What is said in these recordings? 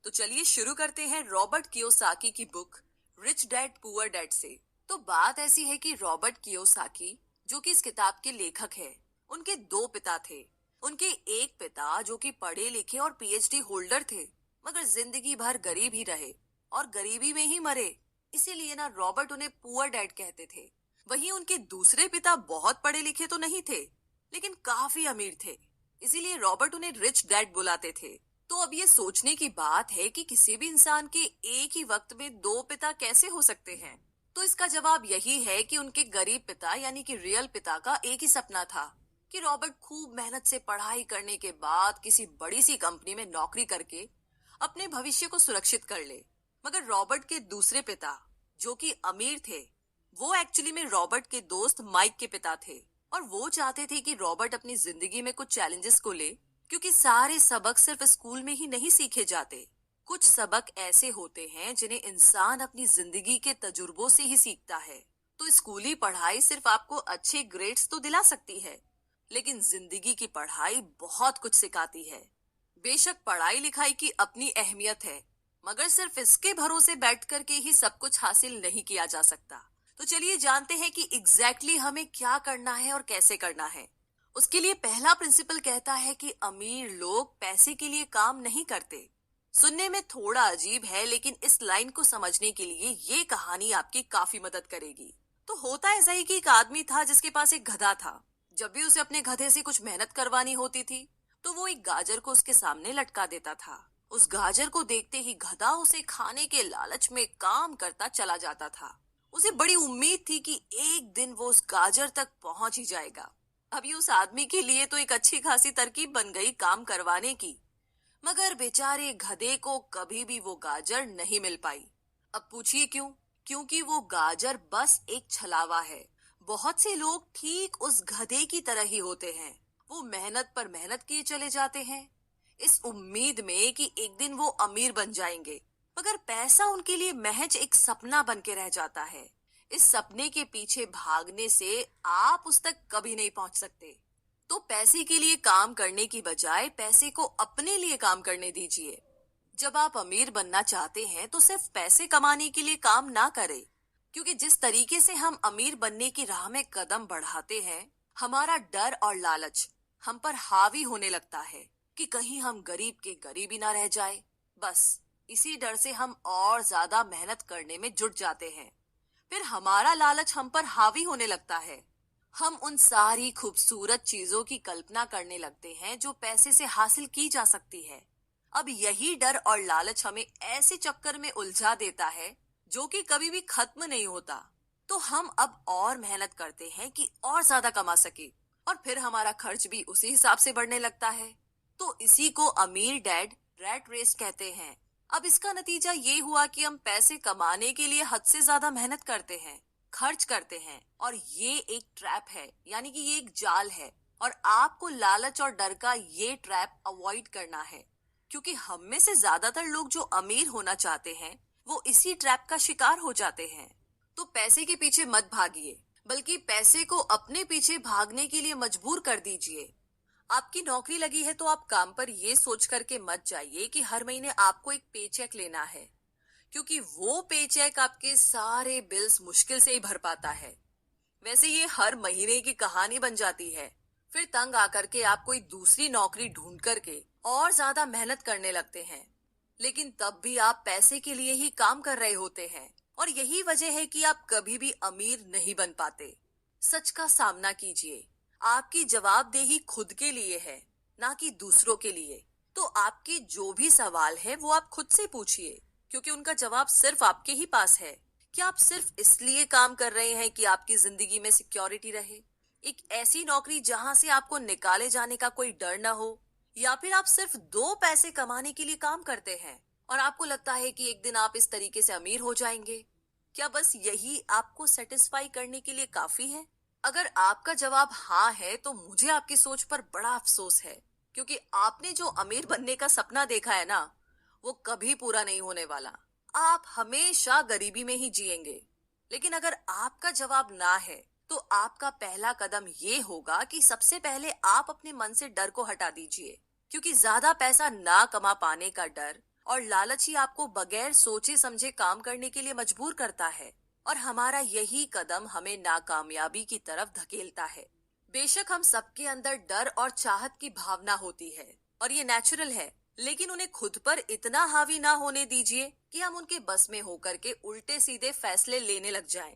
तो चलिए शुरू करते हैं रॉबर्ट कियोसाकी की book rich dad poor dad से। तो बात ऐसी है कि रॉबर्ट कियोसाकी जो कि इस किताब के लेखक है, उनके दो पिता थे। उनके एक पिता जो कि पढ़े लिखे और पीएचडी होल्डर थे, मगर जिंदगी भर गरीब ही रहे और गरीबी में ही मरे। इसीलिए ना रॉबर्ट उन्हें पुअर डैड कहते थे। वहीं उनके दूसरे पिता बहुत पढ़े लिखे तो नहीं थे, लेकिन काफी अमीर थे। इसीलिए रॉबर्ट उन्हें रिच डैड बुलाते थे। तो अब ये सोचने की बात है कि किसी भी इंसान के एक ही वक्त में दो पिता कैसे हो सकते हैं। तो इसका जवाब यही है कि उनके गरीब पिता यानी कि रियल पिता का एक ही सपना था कि रॉबर्ट खूब मेहनत से पढ़ाई करने के बाद किसी बड़ी सी कंपनी में नौकरी करके अपने भविष्य को सुरक्षित कर ले। मगर रॉबर्ट के दूसरे पिता जो कि अमीर थे, वो एक्चुअली में रॉबर्ट के दोस्त माइक के पिता थे। और वो चाहते थे कि रॉबर्ट अपनी जिंदगी में कुछ चैलेंजेस को ले, क्योंकि सारे सबक सिर्फ स्कूल में ही नहीं सीखे जाते। कुछ सबक ऐसे होते हैं जिन्हें इंसान अपनी जिंदगी के तजुर्बों से ही सीखता है। तो स्कूली पढ़ाई सिर्फ आपको अच्छे ग्रेड्स तो दिला सकती है, लेकिन जिंदगी की पढ़ाई बहुत कुछ सिखाती है। बेशक पढ़ाई लिखाई की अपनी अहमियत है, मगर सिर्फ इसके भरोसे बैठ कर के ही सब कुछ हासिल नहीं किया जा सकता। तो चलिए जानते हैं कि एग्जैक्टली हमें क्या करना है और कैसे करना है। उसके लिए पहला प्रिंसिपल कहता है कि अमीर लोग पैसे के लिए काम नहीं करते। सुनने में थोड़ा अजीब है, लेकिन इस लाइन को समझने के लिए ये कहानी आपकी काफी मदद करेगी। तो होता ऐसा ही कि एक आदमी था जिसके पास एक गधा था। जब भी उसे अपने गधे से कुछ मेहनत करवानी होती थी, तो वो एक गाजर को उसके सामने लटका देता था। उस गाजर को देखते ही गधा उसे खाने के लालच में काम करता चला जाता था। उसे बड़ी उम्मीद थी कि एक दिन वो उस गाजर तक पहुंच ही जाएगा। अभी उस आदमी के लिए तो एक अच्छी खासी तरकीब बन गई काम करवाने की, मगर बेचारे गधे को कभी भी वो गाजर नहीं मिल पाई। अब पूछिए क्यों? क्योंकि वो गाजर बस एक छलावा है। बहुत से लोग ठीक उस गधे की तरह ही होते हैं। वो मेहनत पर मेहनत किए चले जाते हैं, इस उम्मीद में कि एक दिन वो अमीर बन जाएंगे, मगर पैसा उनके लिए महज एक सपना बन के रह जाता है। इस सपने के पीछे भागने से आप उस तक कभी नहीं पहुंच सकते। तो पैसे के लिए काम करने की बजाय पैसे को अपने लिए काम करने दीजिए। जब आप अमीर बनना चाहते हैं तो सिर्फ पैसे कमाने के लिए काम ना करें, क्योंकि जिस तरीके से हम अमीर बनने की राह में कदम बढ़ाते हैं, हमारा डर और लालच हम पर हावी होने लगता है कि कहीं हम गरीब के गरीब ही ना रह जाए। बस इसी डर से हम और ज्यादा मेहनत करने में जुट जाते हैं। फिर हमारा लालच हम पर हावी होने लगता है। हम उन सारी खूबसूरत चीजों की कल्पना करने लगते हैं जो पैसे से हासिल की जा सकती है। अब यही डर और लालच हमें ऐसे चक्कर में उलझा देता है जो कि कभी भी खत्म नहीं होता। तो हम अब और मेहनत करते हैं कि और ज्यादा कमा सके, और फिर हमारा खर्च भी उसी हिसाब से बढ़ने लगता है। तो इसी को अमीर डैड रैट रेस कहते हैं। अब इसका नतीजा ये हुआ कि हम पैसे कमाने के लिए हद से ज्यादा मेहनत करते हैं, खर्च करते हैं, और ये एक ट्रैप है, यानी कि ये एक जाल है। और आपको लालच और डर का ये ट्रैप अवॉइड करना है, क्योंकि हम में से ज्यादातर लोग जो अमीर होना चाहते हैं वो इसी ट्रैप का शिकार हो जाते हैं। तो पैसे के पीछे मत भागिए, बल्कि पैसे को अपने पीछे भागने के लिए मजबूर कर दीजिए। आपकी नौकरी लगी है तो आप काम पर ये सोच करके मत जाइए कि हर महीने आपको एक पे चेक लेना है, क्योंकि वो पे चेक आपके सारे बिल्स मुश्किल से ही भर पाता है। वैसे ये हर महीने की कहानी बन जाती है। फिर तंग आकर के आप कोई दूसरी नौकरी ढूंढ करके और ज्यादा मेहनत करने लगते हैं, लेकिन तब भी आप पैसे के लिए ही काम कर रहे होते हैं। और यही वजह है कि आप कभी भी अमीर नहीं बन पाते। सच का सामना कीजिए। आपकी जवाबदेही खुद के लिए है, ना कि दूसरों के लिए। तो आपके जो भी सवाल है वो आप खुद से पूछिए, क्योंकि उनका जवाब सिर्फ आपके ही पास है। क्या आप सिर्फ इसलिए काम कर रहे हैं कि आपकी जिंदगी में सिक्योरिटी रहे, एक ऐसी नौकरी जहां से आपको निकाले जाने का कोई डर ना हो, या फिर आप सिर्फ दो पैसे कमाने के लिए काम करते हैं और आपको लगता है कि एक दिन आप इस तरीके से अमीर हो जाएंगे? क्या बस यही आपको सेटिस्फाई करने के लिए काफी है? अगर आपका जवाब हाँ है तो मुझे आपकी सोच पर बड़ा अफसोस है, क्योंकि आपने जो अमीर बनने का सपना देखा है ना, वो कभी पूरा नहीं होने वाला। आप हमेशा गरीबी में ही जिएंगे। लेकिन अगर आपका जवाब ना है, तो आपका पहला कदम ये होगा कि सबसे पहले आप अपने मन से डर को हटा दीजिए, क्योंकि ज्यादा पैसा ना कमा पाने का डर और लालच ही आपको बगैर सोचे समझे काम करने के लिए मजबूर करता है और हमारा यही कदम हमें नाकामयाबी की तरफ धकेलता है। बेशक हम सबके अंदर डर और चाहत की भावना होती है और ये नेचुरल है, लेकिन उन्हें खुद पर इतना हावी ना होने दीजिए कि हम उनके बस में होकर के उल्टे सीधे फैसले लेने लग जाएं।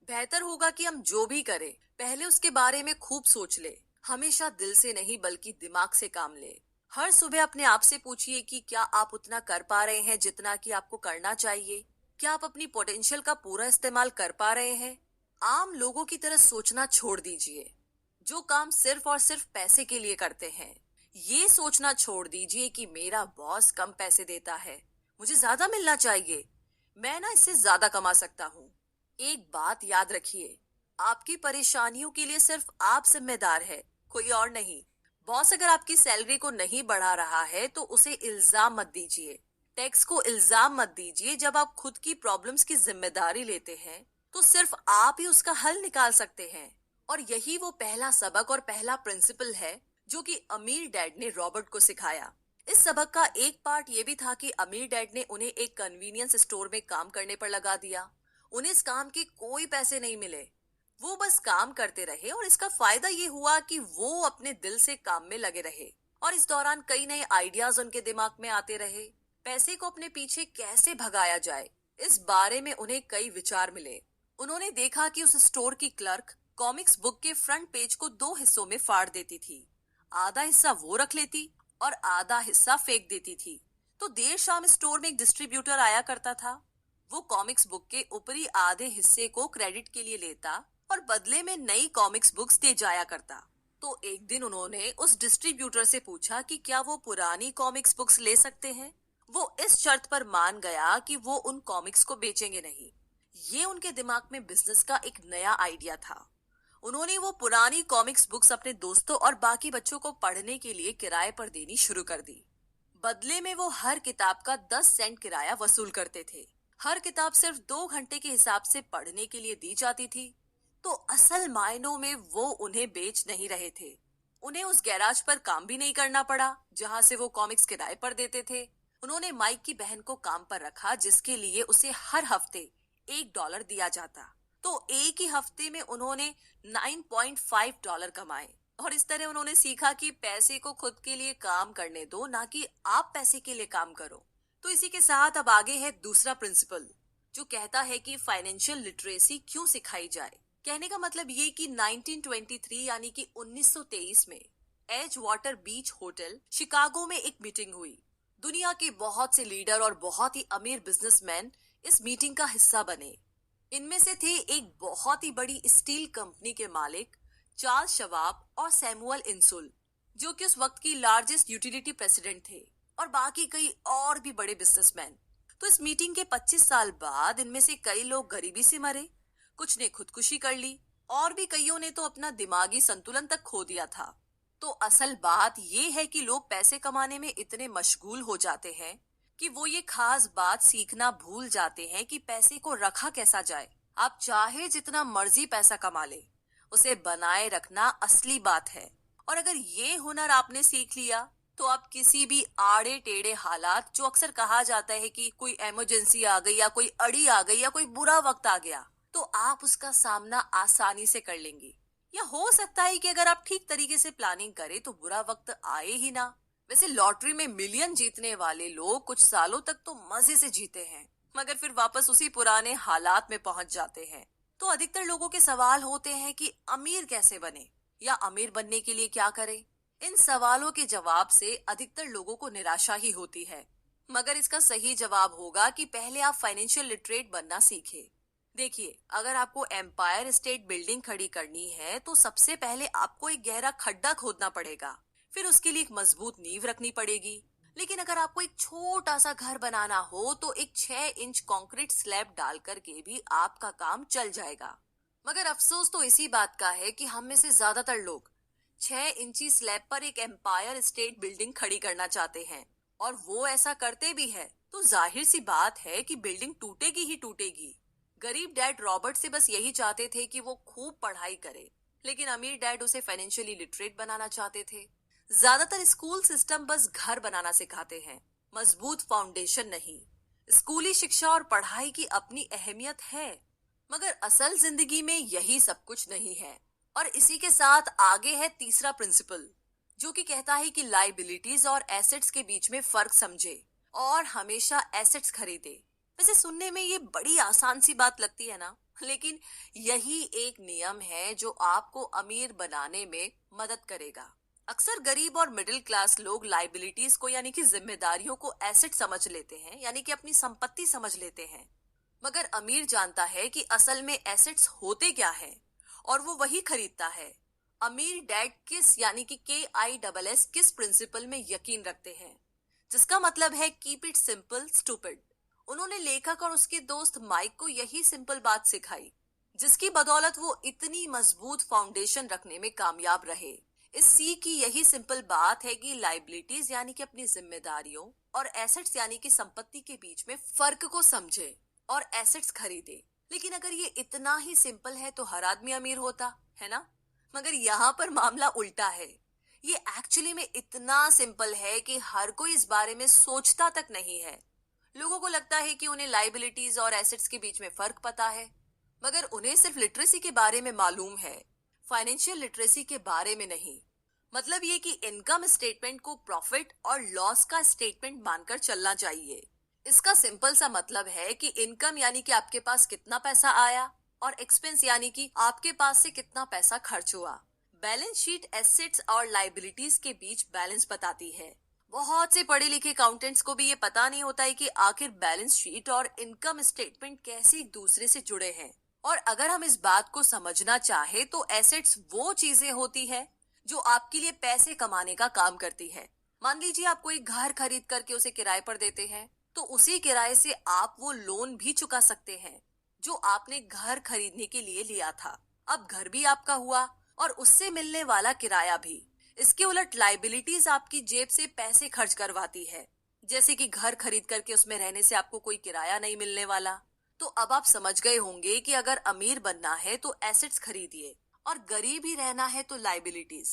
बेहतर होगा कि हम जो भी करें पहले उसके बारे में खूब सोच ले, हमेशा दिल से नहीं बल्कि दिमाग से काम ले। हर सुबह अपने आप से पूछिए कि क्या आप उतना कर पा रहे हैं जितना कि आपको करना चाहिए। क्या आप अपनी पोटेंशियल का पूरा इस्तेमाल कर पा रहे हैं। आम लोगों की तरह सोचना छोड़ दीजिए जो काम सिर्फ और सिर्फ पैसे के लिए करते हैं। ये सोचना छोड़ दीजिए कि मेरा बॉस कम पैसे देता है, मुझे ज्यादा मिलना चाहिए, मैं ना इससे ज्यादा कमा सकता हूँ। एक बात याद रखिए, आपकी परेशानियों के लिए सिर्फ आप जिम्मेदार है, कोई और नहीं। बॉस अगर आपकी सैलरी को नहीं बढ़ा रहा है तो उसे इल्जाम मत दीजिए, टैक्स को इल्जाम मत दीजिए। जब आप खुद की प्रॉब्लम्स की जिम्मेदारी लेते हैं तो सिर्फ आप ही उसका हल निकाल सकते हैं। और यही वो पहला सबक और पहला प्रिंसिपल है जो कि अमीर डैड ने रॉबर्ट को सिखाया। इस सबक का एक पार्ट ये भी था कि अमीर डैड ने उन्हें एक कन्वीनियंस स्टोर में काम करने पर लगा दिया। उन्हें इस काम के कोई पैसे नहीं मिले, वो बस काम करते रहे और इसका फायदा ये हुआ कि वो अपने दिल से काम में लगे रहे और इस दौरान कई नए आइडियाज उनके दिमाग में आते रहे। पैसे को अपने पीछे कैसे भगाया जाए, इस बारे में उन्हें कई विचार मिले। उन्होंने देखा कि उस स्टोर की क्लर्क कॉमिक्स बुक के फ्रंट पेज को दो हिस्सों में फाड़ देती थी। आधा हिस्सा वो रख लेती और आधा हिस्सा फेंक देती थी। तो देर शाम स्टोर में एक डिस्ट्रीब्यूटर आया करता था। वो कॉमिक्स बुक के ऊपरी आधे हिस्से को क्रेडिट के लिए लेता और बदले में नई कॉमिक्स बुक्स दे जाया करता। तो एक दिन उन्होंने उस डिस्ट्रीब्यूटर से पूछा कि क्या वो पुरानी कॉमिक्स बुक्स ले सकते हैं। वो इस शर्त पर मान गया कि वो उन कॉमिक्स को बेचेंगे नहीं। ये उनके दिमाग में बिजनेस का एक नया आइडिया था। उन्होंने वो पुरानी कॉमिक्स बुक्स अपने दोस्तों और बाकी बच्चों को पढ़ने के लिए किराए पर देनी शुरू कर दी। बदले में वो हर किताब का 10 सेंट किराया वसूल करते थे। हर किताब सिर्फ 2 घंटे के हिसाब से पढ़ने के लिए दी जाती थी। तो असल मायनों में वो उन्हें बेच नहीं रहे थे। उन्हें उस गैराज पर काम भी नहीं करना पड़ा जहां से वो कॉमिक्स किराए पर देते थे। उन्होंने माइक की बहन को काम पर रखा जिसके लिए उसे हर हफ्ते $1 दिया जाता। तो एक ही हफ्ते में उन्होंने $9.5 कमाए और इस तरह उन्होंने सीखा कि पैसे को खुद के लिए काम करने दो, ना कि आप पैसे के लिए काम करो। तो इसी के साथ अब आगे है दूसरा प्रिंसिपल जो कहता है कि फाइनेंशियल लिटरेसी क्यों सिखाई जाए। कहने का मतलब ये कि 1923 यानी कि 1923 में एज वाटर बीच होटल शिकागो में एक मीटिंग हुई। दुनिया के बहुत से लीडर और बहुत ही अमीर बिजनेसमैन इस मीटिंग का हिस्सा बने। इनमें से थे एक बहुत ही बड़ी स्टील कंपनी के मालिक चार्ल्स शवाब और सैमुअल इंसुल जो कि उस वक्त की लार्जेस्ट यूटिलिटी प्रेसिडेंट थे, और बाकी कई और भी बड़े बिजनेसमैन। तो इस मीटिंग के 25 साल बाद इनमें से कई लोग गरीबी से मरे, कुछ ने खुदकुशी कर ली और भी कईयों ने तो अपना दिमागी संतुलन तक खो दिया था। तो असल बात ये है कि लोग पैसे कमाने में इतने मशगूल हो जाते हैं कि वो ये खास बात सीखना भूल जाते हैं कि पैसे को रखा कैसा जाए। आप चाहे जितना मर्जी पैसा कमा ले, उसे बनाए रखना असली बात है। और अगर ये हुनर आपने सीख लिया तो आप किसी भी आड़े टेढ़े हालात, जो अक्सर कहा जाता है कि कोई इमरजेंसी आ गई या कोई अड़ी आ गई या कोई बुरा वक्त आ गया, तो आप उसका सामना आसानी से कर लेंगे। या हो सकता है कि अगर आप ठीक तरीके से प्लानिंग करें तो बुरा वक्त आए ही ना। वैसे लॉटरी में मिलियन जीतने वाले लोग कुछ सालों तक तो मजे से जीते हैं, मगर फिर वापस उसी पुराने हालात में पहुंच जाते हैं। तो अधिकतर लोगों के सवाल होते हैं कि अमीर कैसे बने या अमीर बनने के लिए क्या करें। इन सवालों के जवाब से अधिकतर लोगों को निराशा ही होती है, मगर इसका सही जवाब होगा कि पहले आप फाइनेंशियल लिटरेट बनना सीखें। देखिए, अगर आपको एम्पायर स्टेट बिल्डिंग खड़ी करनी है तो सबसे पहले आपको एक गहरा खड्डा खोदना पड़ेगा, फिर उसके लिए एक मजबूत नींव रखनी पड़ेगी। लेकिन अगर आपको एक छोटा सा घर बनाना हो तो एक 6 इंच कंक्रीट स्लैब डाल करके भी आपका काम चल जाएगा। मगर अफसोस तो इसी बात का है कि हम में से ज्यादातर लोग 6 इंची स्लैब पर एक एम्पायर स्टेट बिल्डिंग खड़ी करना चाहते हैं, और वो ऐसा करते भी है तो जाहिर सी बात है कि बिल्डिंग टूटेगी ही टूटेगी। गरीब डैड रॉबर्ट से बस यही चाहते थे कि वो खूब पढ़ाई करे, लेकिन अमीर डैड उसे फाइनेंशियली लिटरेट बनाना चाहते थे। ज्यादातर स्कूल सिस्टम बस घर बनाना सिखाते हैं, मजबूत फाउंडेशन नहीं। स्कूली शिक्षा और पढ़ाई की अपनी अहमियत है, मगर असल जिंदगी में यही सब कुछ नहीं है। और इसी के साथ आगे है तीसरा प्रिंसिपल, जो कि कहता है कि लाइबिलिटीज और एसेट्स के बीच में फर्क समझे और हमेशा एसेट्स खरीदे। वैसे सुनने में ये बड़ी आसान सी बात लगती है ना, लेकिन यही एक नियम है जो आपको अमीर बनाने में मदद करेगा। अक्सर गरीब और मिडिल क्लास लोग लाइबिलिटीज को यानी कि जिम्मेदारियों को एसेट समझ लेते हैं, यानी कि अपनी संपत्ति समझ लेते हैं। मगर अमीर जानता है कि असल में एसेट्स होते क्या है, और वो वही खरीदता है। अमीर डैड किस यानी कि KISS किस प्रिंसिपल में यकीन रखते हैं, जिसका मतलब है कीप इट सिंपल स्टूपिड। उन्होंने लेखक और उसके दोस्त माइक को यही सिंपल बात सिखाई, जिसकी बदौलत वो इतनी मजबूत फाउंडेशन रखने में कामयाब रहे। इस सी की यही सिंपल बात है कि लाइबिलिटीज यानी कि अपनी जिम्मेदारियों और एसेट्स यानी कि संपत्ति के बीच में फर्क को समझे और एसेट्स खरीदे। लेकिन अगर ये इतना ही सिंपल है तो हर आदमी अमीर होता है ना। मगर यहाँ पर मामला उल्टा है। ये एक्चुअली में इतना सिंपल है कि हर कोई इस बारे में सोचता तक नहीं है। लोगों को लगता है कि उन्हें लाइबिलिटीज और एसेट्स के बीच में फर्क पता है, मगर उन्हें सिर्फ लिटरेसी के बारे में मालूम है, फाइनेंशियल लिटरेसी के बारे में नहीं। मतलब ये कि इनकम स्टेटमेंट को प्रॉफिट और लॉस का स्टेटमेंट मानकर चलना चाहिए। इसका सिंपल सा मतलब है कि इनकम यानी कि आपके पास कितना पैसा आया, और एक्सपेंस यानी कि आपके पास से कितना पैसा खर्च हुआ। बैलेंस शीट एसेट्स और लाइबिलिटीज के बीच बैलेंस बताती है। बहुत से पढ़े लिखे अकाउंटेंट्स को भी ये पता नहीं होता है कि आखिर बैलेंस शीट और इनकम स्टेटमेंट कैसे एक दूसरे से जुड़े हैं। और अगर हम इस बात को समझना चाहे तो एसेट्स वो चीजें होती है जो आपके लिए पैसे कमाने का काम करती है। मान लीजिए आप कोई घर खरीद करके उसे किराए पर देते हैं, तो उसी किराए से आप वो लोन भी चुका सकते हैं जो आपने घर खरीदने के लिए लिया था। अब घर भी आपका हुआ और उससे मिलने वाला किराया भी। इसके उलट लाइबिलिटीज आपकी जेब से पैसे खर्च करवाती है, जैसे कि घर खरीद करके उसमें रहने से आपको कोई किराया नहीं मिलने वाला। तो अब आप समझ गए होंगे कि अगर अमीर बनना है तो एसेट्स खरीदिए, और गरीब ही रहना है तो लाइबिलिटीज।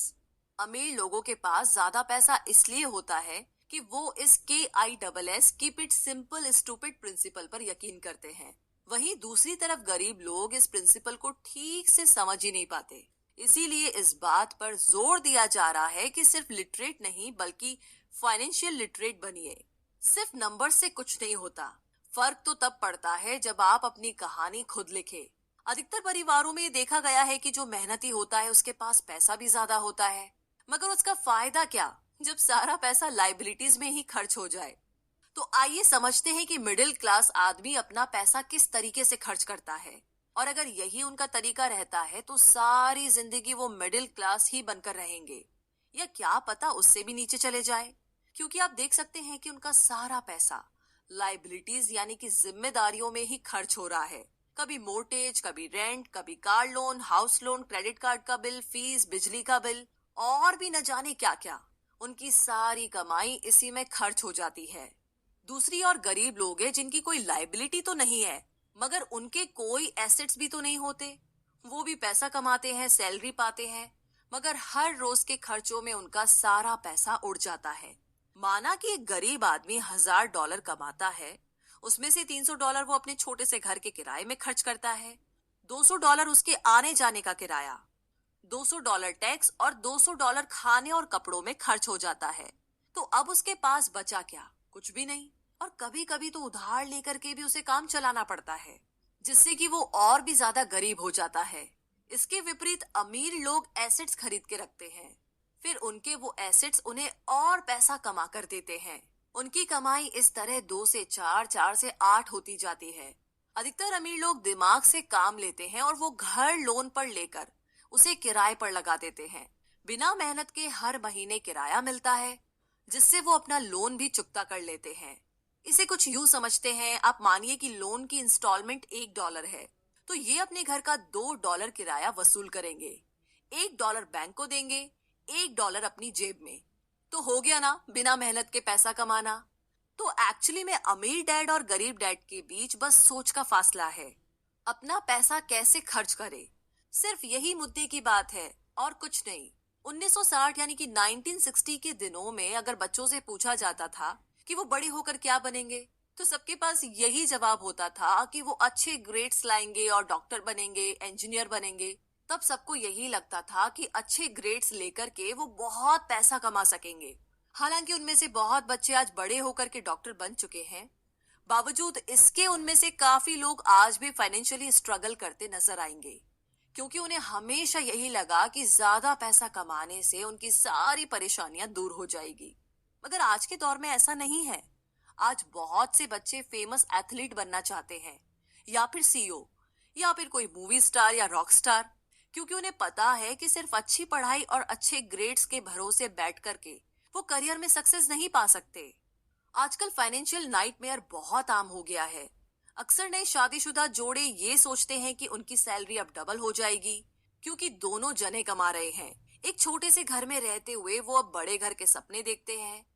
अमीर लोगों के पास ज्यादा पैसा इसलिए होता है कि वो इस KISS keep it simple stupid principle पर यकीन करते हैं। वहीं दूसरी तरफ गरीब लोग इस प्रिंसिपल को ठीक से समझ ही नहीं पाते। इसीलिए इस बात पर जोर दिया जा रहा है कि सिर्फ लिटरेट नहीं बल्कि फाइनेंशियल लिटरेट बनिए। सिर्फ नंबर से कुछ नहीं होता। फर्क तो तब पड़ता है जब आप अपनी कहानी खुद लिखे। अधिकतर परिवारों में ये देखा गया है कि जो मेहनती होता है उसके पास पैसा भी ज्यादा होता है, मगर उसका फायदा क्या जब सारा पैसा लाइबिलिटीज में ही खर्च हो जाए। तो आइए समझते हैं कि मिडिल क्लास आदमी अपना पैसा किस तरीके से खर्च करता है, और अगर यही उनका तरीका रहता है तो सारी जिंदगी वो मिडिल क्लास ही बनकर रहेंगे, या क्या पता उससे भी नीचे चले जाए। क्योंकि आप देख सकते हैं कि उनका सारा पैसा लाइबिलिटीज यानी कि जिम्मेदारियों में ही खर्च हो रहा है। कभी मोर्टेज, कभी रेंट, कभी car loan, house loan, credit card का बिल, फीस, बिजली का बिल, और भी न जाने क्या क्या। उनकी सारी कमाई इसी में खर्च हो जाती है। दूसरी और गरीब लोग हैं जिनकी कोई लाइबिलिटी तो नहीं है, मगर उनके कोई एसेट्स भी तो नहीं होते। वो भी पैसा कमाते हैं, सैलरी पाते हैं, मगर हर रोज के खर्चों में उनका सारा पैसा उड़ जाता है। माना कि एक गरीब आदमी $1000 कमाता है, उसमें से $300 वो अपने छोटे से घर के किराए में खर्च करता है, $200 उसके आने जाने का किराया, $200 टैक्स और $200 खाने और कपड़ों में खर्च हो जाता है। तो अब उसके पास बचा क्या? कुछ भी नहीं। और कभी कभी तो उधार लेकर के भी उसे काम चलाना पड़ता है, जिससे कि वो और भी ज्यादा गरीब हो जाता है। इसके विपरीत अमीर लोग एसेट्स खरीद के रखते हैं, फिर उनके वो एसेट्स उन्हें और पैसा कमा कर देते हैं। उनकी कमाई इस तरह 2 से 4, 4 से 8 होती जाती है। अधिकतर अमीर लोग दिमाग से काम लेते हैं और वो घर लोन पर लेकर उसे किराए पर लगा देते हैं। बिना मेहनत के हर महीने किराया मिलता है, जिससे वो अपना लोन भी चुकता कर लेते हैं। इसे कुछ यूं समझते हैं, आप मानिए कि लोन की इंस्टॉलमेंट $1 है, तो ये अपने घर का $2 किराया वसूल करेंगे, $1 बैंक को देंगे, $1 अपनी जेब में। तो हो गया ना बिना मेहनत के पैसा कमाना। तो एक्चुअली में अमीर डैड और गरीब डैड के बीच बस सोच का फासला है। अपना पैसा कैसे खर्च करे, सिर्फ यही मुद्दे की बात है और कुछ नहीं। 1960 यानी कि 1960 के दिनों में अगर बच्चों से पूछा जाता था कि वो बड़े होकर क्या बनेंगे, तो सबके पास यही जवाब होता था कि वो अच्छे ग्रेड्स लाएंगे और डॉक्टर बनेंगे, इंजीनियर बनेंगे। तब सबको यही लगता था कि अच्छे ग्रेड्स लेकर के वो बहुत पैसा कमा सकेंगे। हालांकि उनमें से बहुत बच्चे आज बड़े होकर के डॉक्टर बन चुके हैं। बावजूद इसके उनमें से काफी लोग आज भी फाइनेंशियली स्ट्रगल करते नजर आएंगे, क्योंकि उन्हें हमेशा यही लगा कि ज्यादा पैसा कमाने से उनकी सारी परेशानियां दूर हो जाएगी। मगर आज के दौर में ऐसा नहीं है। आज बहुत से बच्चे फेमस एथलीट बनना चाहते हैं, या फिर सीईओ, या फिर कोई मूवी स्टार या रॉक स्टार, क्योंकि उन्हें पता है कि सिर्फ अच्छी पढ़ाई और अच्छे ग्रेड्स के भरोसे बैठ करके वो करियर में सक्सेस नहीं पा सकते। आजकल फाइनेंशियल नाइटमेयर बहुत आम हो गया है। अक्सर नए शादीशुदा जोड़े ये सोचते हैं कि उनकी सैलरी अब डबल हो जाएगी, क्योंकि दोनों जने कमा रहे हैं। एक छोटे से घर में रहते हुए वो अब बड़े घर के सपने देखते हैं,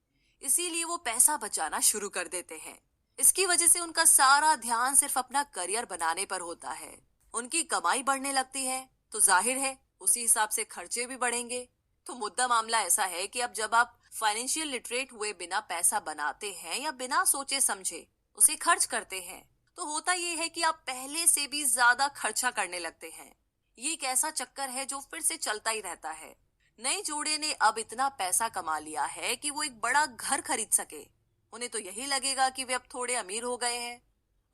इसीलिए वो पैसा बचाना शुरू कर देते हैं। इसकी वजह से उनका सारा ध्यान सिर्फ अपना करियर बनाने पर होता है। उनकी कमाई बढ़ने लगती है तो जाहिर है उसी हिसाब से खर्चे भी बढ़ेंगे। तो मुद्दा मामला ऐसा है कि अब जब आप फाइनेंशियल लिटरेट हुए बिना पैसा बनाते हैं या बिना सोचे समझे उसे खर्च करते हैं, तो होता ये है कि आप पहले से भी ज्यादा खर्चा करने लगते हैं। ये एक ऐसा चक्कर है जो फिर से चलता ही रहता है। नए जोड़े ने अब इतना पैसा कमा लिया है कि वो एक बड़ा घर खरीद सके। उन्हें तो यही लगेगा कि वे अब थोड़े अमीर हो गए हैं,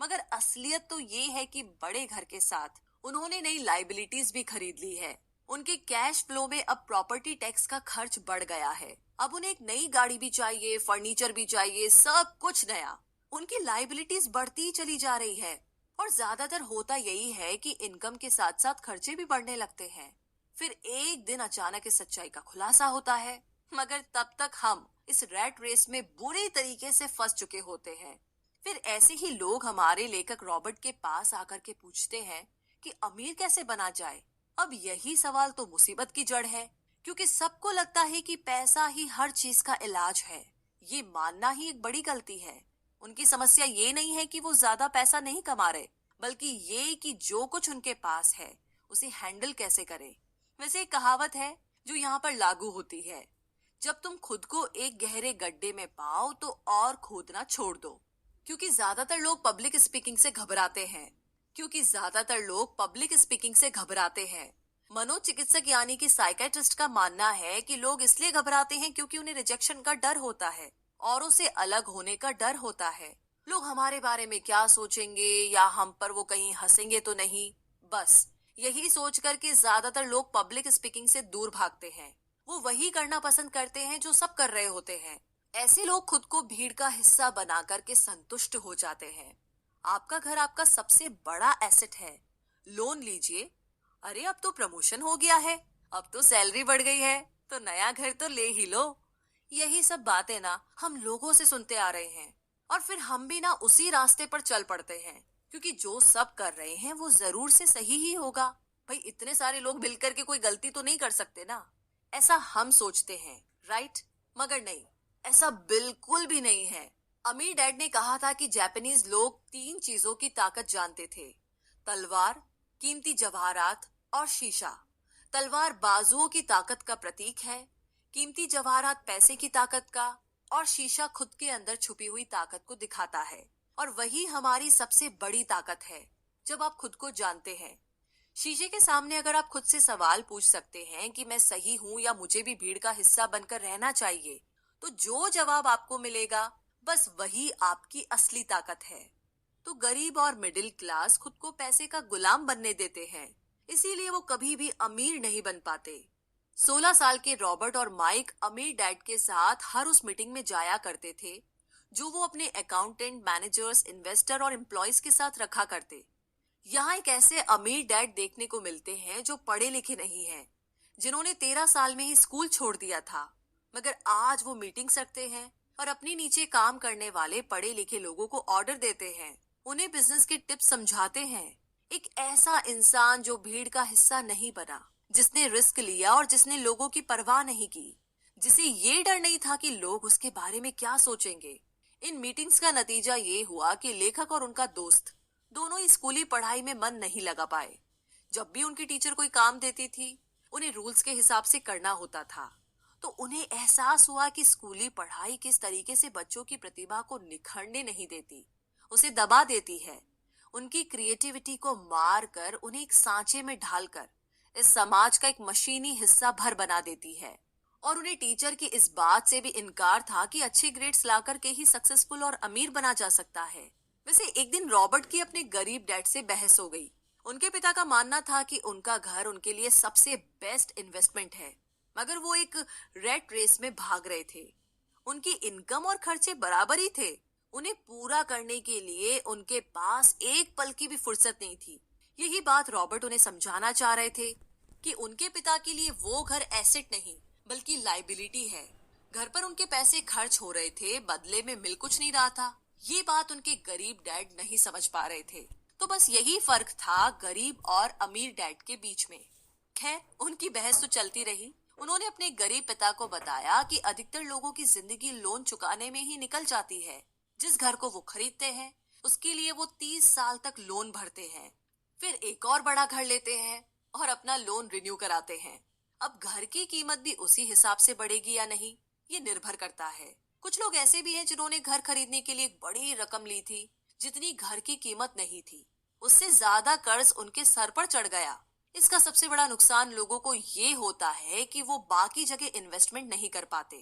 मगर असलियत तो ये है कि बड़े घर के साथ उन्होंने नई लाइबिलिटीज भी खरीद ली है। उनके कैश फ्लो में अब प्रॉपर्टी टैक्स का खर्च बढ़ गया है। अब उन्हें एक नई गाड़ी भी चाहिए, फर्नीचर भी चाहिए, सब कुछ नया। उनकी लाइबिलिटीज बढ़ती ही चली जा रही है। और ज्यादातर होता यही है कि इनकम के साथ साथ खर्चे भी बढ़ने लगते हैं। फिर एक दिन अचानक इस सच्चाई का खुलासा होता है, मगर तब तक हम इस रैट रेस में बुरी तरीके से फंस चुके होते हैं। फिर ऐसे ही लोग हमारे लेखक रॉबर्ट के पास आकर के पूछते हैं कि अमीर कैसे बना जाए। अब यही सवाल तो मुसीबत की जड़ है, क्योंकि सबको लगता है कि पैसा ही हर चीज का इलाज है। ये मानना ही एक बड़ी गलती है। उनकी समस्या ये नहीं है कि वो ज्यादा पैसा नहीं कमा रहे, बल्कि ये कि जो कुछ उनके पास है उसे हैंडल कैसे करें। वैसे एक कहावत है जो यहाँ पर लागू होती है, जब तुम खुद को एक गहरे गड्ढे में पाओ तो और खोदना छोड़ दो। क्योंकि ज्यादातर लोग पब्लिक स्पीकिंग से घबराते हैं। मनोचिकित्सक यानी कि साइकेट्रिस्ट का मानना है कि लोग इसलिए घबराते हैं क्योंकि उन्हें रिजेक्शन का डर होता है, औरों से अलग होने का डर होता है। लोग हमारे बारे में क्या सोचेंगे, या हम पर वो कहीं हंसेंगे तो नहीं। बस यही सोच कर के ज्यादातर लोग पब्लिक स्पीकिंग से दूर भागते हैं। वो वही करना पसंद करते हैं जो सब कर रहे होते हैं। ऐसे लोग खुद को भीड़ का हिस्सा बना करके संतुष्ट हो जाते हैं। आपका घर आपका सबसे बड़ा एसेट है। लोन लीजिए, अरे अब तो प्रमोशन हो गया है, अब तो सैलरी बढ़ गई है, तो नया घर तो ले ही लो। यही सब बातें ना हम लोगों से सुनते आ रहे हैं, और फिर हम भी ना उसी रास्ते पर चल पड़ते हैं, क्योंकि जो सब कर रहे हैं वो जरूर से सही ही होगा। भाई इतने सारे लोग मिलकर के कोई गलती तो नहीं कर सकते ना, ऐसा हम सोचते हैं, राइट? मगर नहीं, ऐसा बिल्कुल भी नहीं है। अमीर डैड ने कहा था कि जापानीज लोग 3 चीजों की ताकत जानते थे: तलवार, कीमती जवाहरात और शीशा। तलवार बाजुओं की ताकत का प्रतीक है, कीमती जवाहरात पैसे की ताकत का, और शीशा खुद के अंदर छुपी हुई ताकत को दिखाता है। और वही हमारी सबसे बड़ी ताकत है, जब आप खुद को जानते हैं। शीशे के सामने अगर आप खुद से सवाल पूछ सकते हैं कि मैं सही हूँ या मुझे भी भीड़ का हिस्सा बनकर रहना चाहिए, तो जो जवाब आपको मिलेगा बस वही आपकी असली ताकत है। तो गरीब और मिडिल क्लास खुद को पैसे का गुलाम बनने देते हैं, इसीलिए वो कभी भी अमीर नहीं बन पाते। 16 साल के रॉबर्ट और माइक अमीर डैड के साथ हर उस मीटिंग में जाया करते थे जो वो अपने अकाउंटेंट, मैनेजर्स, इन्वेस्टर और एम्प्लॉयज के साथ रखा करते। यहाँ एक ऐसे अमीर डैड देखने को मिलते हैं जो पढ़े लिखे नहीं हैं, जिन्होंने 13 साल में ही स्कूल छोड़ दिया था, मगर आज वो मीटिंग्स रखते हैं और अपने नीचे काम करने वाले पढ़े लिखे लोगों को ऑर्डर देते हैं, उन्हें बिजनेस के टिप्स समझाते हैं। एक ऐसा इंसान जो भीड़ का हिस्सा नहीं बना, जिसने रिस्क लिया और जिसने लोगों की परवाह नहीं की, जिसे ये डर नहीं था कि लोग उसके बारे में क्या सोचेंगे। इन मीटिंग्स का नतीजा ये हुआ कि लेखक और उनका दोस्त दोनों ही स्कूली पढ़ाई में मन नहीं लगा पाए। जब भी उनकी टीचर कोई काम देती थी, उन्हें रूल्स के हिसाब से करना होता था, तो उन्हें एहसास हुआ कि स्कूली पढ़ाई किस तरीके से बच्चों की प्रतिभा को निखरने नहीं देती, उसे दबा देती है। उनकी क्रिएटिविटी को मार कर उन्हें एक सांचे में ढालकर इस समाज का एक मशीनी हिस्सा भर बना देती है। और उन्हें टीचर की इस बात से भी इनकार था कि अच्छे ग्रेड्स लाकर के ही सक्सेसफुल और अमीर बना जा सकता है। वैसे एक दिन रॉबर्ट की अपने गरीब डैड से बहस हो गई। उनके पिता का मानना था कि उनका घर उनके लिए सबसे बेस्ट इन्वेस्टमेंट है, मगर वो एक रेट रेस में भाग रहे थे। उनकी इनकम और खर्चे बराबर ही थे। उन्हें पूरा करने के लिए उनके पास एक पल की भी फुर्सत नहीं थी। यही बात रॉबर्ट उन्हें समझाना चाह रहे थे कि उनके पिता के लिए वो घर एसेट नहीं बल्कि लाइबिलिटी है। घर पर उनके पैसे खर्च हो रहे थे, बदले में मिल कुछ नहीं रहा था। ये बात उनके गरीब डैड नहीं समझ पा रहे थे। तो बस यही फर्क था गरीब और अमीर डैड के बीच में। खैर, उनकी बहस तो चलती रही। उन्होंने अपने गरीब पिता को बताया कि अधिकतर लोगों की जिंदगी लोन चुकाने में ही निकल जाती है। जिस घर को वो खरीदते हैं उसके लिए वो 30 साल तक लोन भरते हैं, फिर एक और बड़ा घर लेते हैं और अपना लोन रिन्यू कराते हैं। अब घर की कीमत भी उसी हिसाब से बढ़ेगी या नहीं, ये निर्भर करता है। कुछ लोग ऐसे भी हैं जिन्होंने घर खरीदने के लिए एक बड़ी रकम ली थी, जितनी घर की कीमत नहीं थी। उससे ज्यादा कर्ज उनके सर पर चढ़ गया। इसका सबसे बड़ा नुकसान लोगों को ये होता है कि वो बाकी जगह इन्वेस्टमेंट नहीं कर पाते,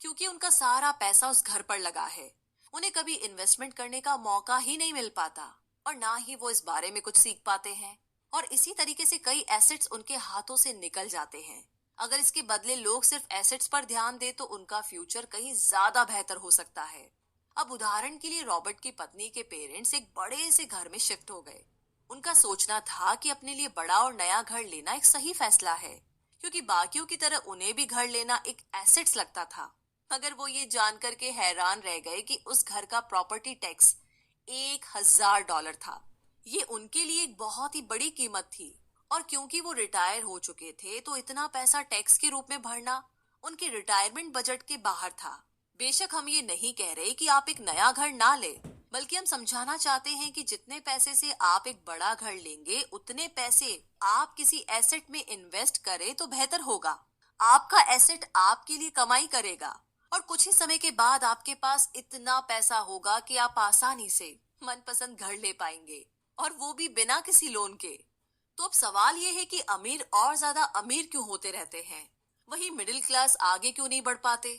क्योंकि उनका सारा पैसा उस घर पर लगा है। उन्हें कभी इन्वेस्टमेंट करने का मौका ही नहीं मिल पाता और ना ही वो इस बारे में कुछ सीख पाते हैं। और इसी तरीके से कई एसेट्स उनके हाथों से निकल जाते हैं। अगर इसके बदले लोग सिर्फ एसेट्स पर ध्यान दे तो उनका फ्यूचर कहीं ज्यादा बेहतर हो सकता है। अब उदाहरण के लिए रॉबर्ट की पत्नी के पेरेंट्स एक बड़े से घर में शिफ्ट हो गए। उनका सोचना था कि अपने लिए बड़ा और नया घर लेना एक सही फैसला है, क्योंकि बाकियों की तरह उन्हें भी घर लेना एक एसेट्स लगता था। मगर वो ये जानकर के हैरान रह गए कि उस घर का प्रॉपर्टी टैक्स $1,000 था। ये उनके लिए एक बहुत ही बड़ी कीमत थी। और क्योंकि वो रिटायर हो चुके थे तो इतना पैसा टैक्स के रूप में भरना उनके रिटायरमेंट बजट के बाहर था। बेशक हम ये नहीं कह रहे कि आप एक नया घर ना ले, बल्कि हम समझाना चाहते हैं कि जितने पैसे से आप एक बड़ा घर लेंगे उतने पैसे आप किसी एसेट में इन्वेस्ट करें तो बेहतर होगा। आपका एसेट आपके लिए कमाई करेगा और कुछ ही समय के बाद आपके पास इतना पैसा होगा कि आप आसानी से मनपसंद घर ले पाएंगे, और वो भी बिना किसी लोन के। तो अब सवाल ये है कि अमीर और ज्यादा अमीर क्यों होते रहते हैं, वही मिडिल क्लास आगे क्यों नहीं बढ़ पाते?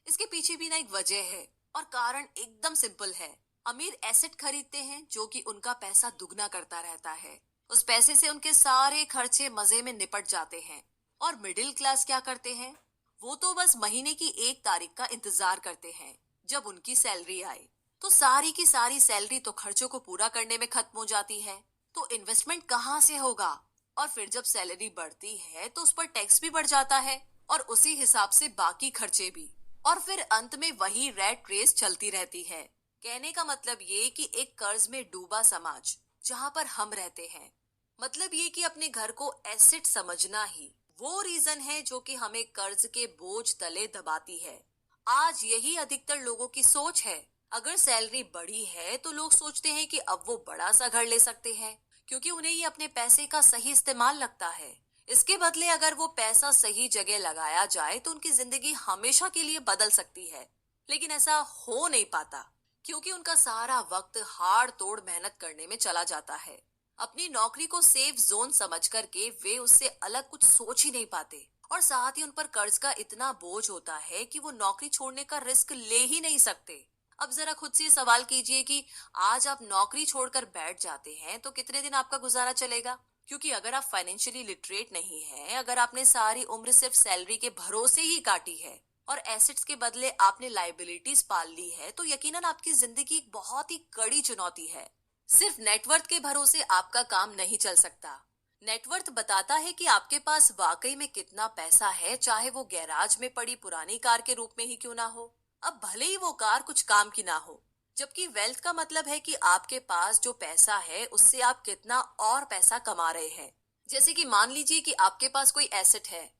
इसके पीछे भी ना एक वजह है, और कारण एकदम सिंपल है। अमीर एसेट खरीदते हैं जो कि उनका पैसा दुगना करता रहता है। उस पैसे से उनके सारे खर्चे मजे में निपट जाते हैं। और मिडिल क्लास क्या करते हैं? वो तो बस महीने की 1 तारीख का इंतजार करते हैं, जब उनकी सैलरी आए। तो सारी की सारी सैलरी तो खर्चों को पूरा करने में खत्म हो जाती है। तो इन्वेस्टमेंट कहाँ से होगा? और फिर जब सैलरी बढ़ती है तो उस पर टैक्स भी बढ़ जाता है, और उसी हिसाब से बाकी खर्चे भी। और फिर अंत में वही रैट रेस चलती रहती है। कहने का मतलब ये कि एक कर्ज में डूबा समाज जहाँ पर हम रहते हैं, मतलब ये कि अपने घर को एसेट समझना ही वो रीजन है जो कि हमें कर्ज के बोझ तले दबाती है। आज यही अधिकतर लोगों की सोच है। अगर सैलरी बढ़ी है तो लोग सोचते हैं कि अब वो बड़ा सा घर ले सकते हैं, क्योंकि उन्हें ये अपने पैसे का सही इस्तेमाल लगता है। इसके बदले अगर वो पैसा सही जगह लगाया जाए तो उनकी जिंदगी हमेशा के लिए बदल सकती है। लेकिन ऐसा हो नहीं पाता, क्योंकि उनका सारा वक्त हाड़ तोड़ मेहनत करने में चला जाता है। अपनी नौकरी को सेफ जोन समझ करके वे उससे अलग कुछ सोच ही नहीं पाते, और साथ ही उन पर कर्ज का इतना बोझ होता है कि वो नौकरी छोड़ने का रिस्क ले ही नहीं सकते। अब जरा खुद से सवाल कीजिए कि आज आप नौकरी छोड़कर बैठ जाते हैं तो कितने दिन आपका गुजारा चलेगा? क्योंकि अगर आप फाइनेंशियली लिटरेट नहीं हैं, अगर आपने सारी उम्र सिर्फ सैलरी के भरोसे ही काटी है और एसेट्स के बदले आपने लाइबिलिटीज पाल ली है, तो यकीनन आपकी जिंदगी एक बहुत ही कड़ी चुनौती है। सिर्फ नेटवर्थ के भरोसे आपका काम नहीं चल सकता। नेटवर्थ बताता है कि आपके पास वाकई में कितना पैसा है, चाहे वो गैराज में पड़ी पुरानी कार के रूप में ही क्यों ना हो। अब भले ही वो कार कुछ काम की ना हो। जबकि वेल्थ का मतलब है कि आपके पास जो पैसा है उससे आप कितना और पैसा कमा रहे हैं। जैसे कि मान लीजिए कि आपके पास कोई एसेट है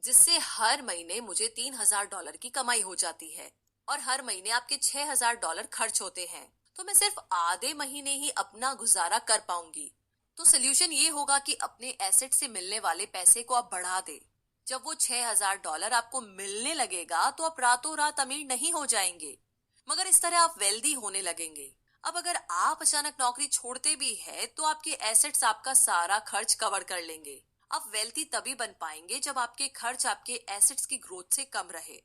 जिससे हर महीने मुझे $3,000 की कमाई हो जाती है, और हर महीने आपके $6,000 खर्च होते हैं, तो मैं सिर्फ आधे महीने ही अपना गुजारा कर पाऊंगी। तो सोल्यूशन ये होगा कि अपने एसेट से मिलने वाले पैसे को आप बढ़ा दे। जब वो $6,000 आपको मिलने लगेगा तो आप रातों रात अमीर नहीं हो जाएंगे, मगर इस तरह आप वेल्दी होने लगेंगे। अब अगर आप अचानक नौकरी छोड़ते भी है तो आपके एसेट्स आपका सारा खर्च कवर कर लेंगे। आप वेल्थी तभी बन पाएंगे जब आपके खर्च आपके एसेट्स की ग्रोथ से कम रहे।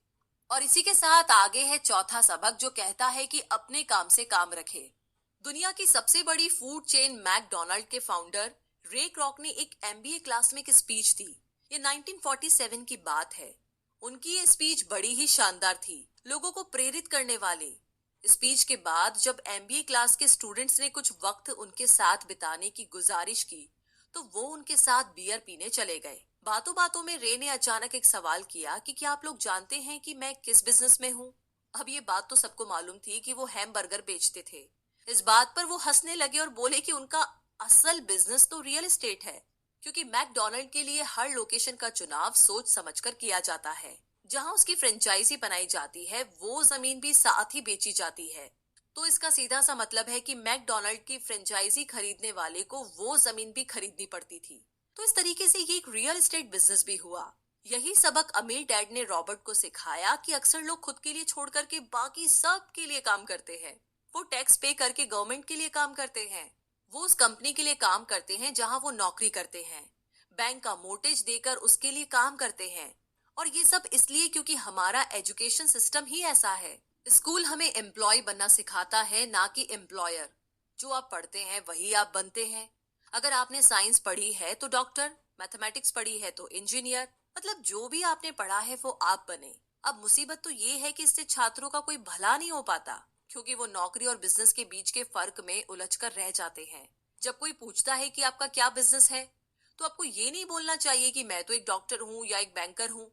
और इसी के साथ आगे है चौथा सबक, जो कहता है कि अपने काम से काम रखे। दुनिया की सबसे बड़ी फूड चेन मैकडोनाल्ड के फाउंडर रे क्रॉक ने एक एमबीए क्लास में एक स्पीच दी। ये 1947 की बात है। उनकी ये स्पीच बड़ी ही शानदार थी, लोगों को प्रेरित करने वाली। स्पीच के बाद जब एमबीए क्लास के स्टूडेंट्स ने कुछ वक्त उनके साथ बिताने की गुजारिश की, तो वो उनके साथ बियर पीने चले गए। बातों बातों में रे ने अचानक एक सवाल किया कि क्या आप लोग जानते हैं कि मैं किस बिजनेस में हूँ। अब ये बात तो सबको मालूम थी कि वो हैमबर्गर बेचते थे। इस बात पर वो हंसने लगे और बोले कि उनका असल बिजनेस तो रियल एस्टेट है, क्योंकि मैकडोनल्ड के लिए हर लोकेशन का चुनाव सोच समझकर किया जाता है। जहां उसकी फ्रेंचाइजी बनाई जाती है वो जमीन भी साथ ही बेची जाती है। तो इसका सीधा सा मतलब है कि मैकडोनल्ड की फ्रेंचाइजी खरीदने वाले को वो जमीन भी खरीदनी पड़ती थी। तो इस तरीके से ये एक रियल एस्टेट बिजनेस भी हुआ। यही सबक अमीर डैड ने रॉबर्ट को सिखाया कि अक्सर लोग खुद के लिए छोड़ करके बाकी सब के लिए काम करते हैं। वो टैक्स पे करके गवर्नमेंट के लिए काम करते हैं, वो उस कंपनी के लिए काम करते हैं जहां वो नौकरी करते हैं, बैंक का मोर्टेज देकर उसके लिए काम करते हैं। और ये सब इसलिए क्योंकि हमारा एजुकेशन सिस्टम ही ऐसा है। स्कूल हमें एम्प्लॉय बनना सिखाता है, ना कि एम्प्लॉयर। जो आप पढ़ते हैं वही आप बनते हैं। अगर आपने साइंस पढ़ी है तो डॉक्टर, मैथमेटिक्स पढ़ी है तो इंजीनियर, मतलब जो भी आपने पढ़ा है वो आप बने। अब मुसीबत तो ये है कि इससे छात्रों का कोई भला नहीं हो पाता, क्योंकि वो नौकरी और बिजनेस के बीच के फर्क में उलझकर रह जाते हैं। जब कोई पूछता है कि आपका क्या बिजनेस है, तो आपको ये नहीं बोलना चाहिए कि मैं तो एक डॉक्टर हूँ या एक बैंकर हूँ,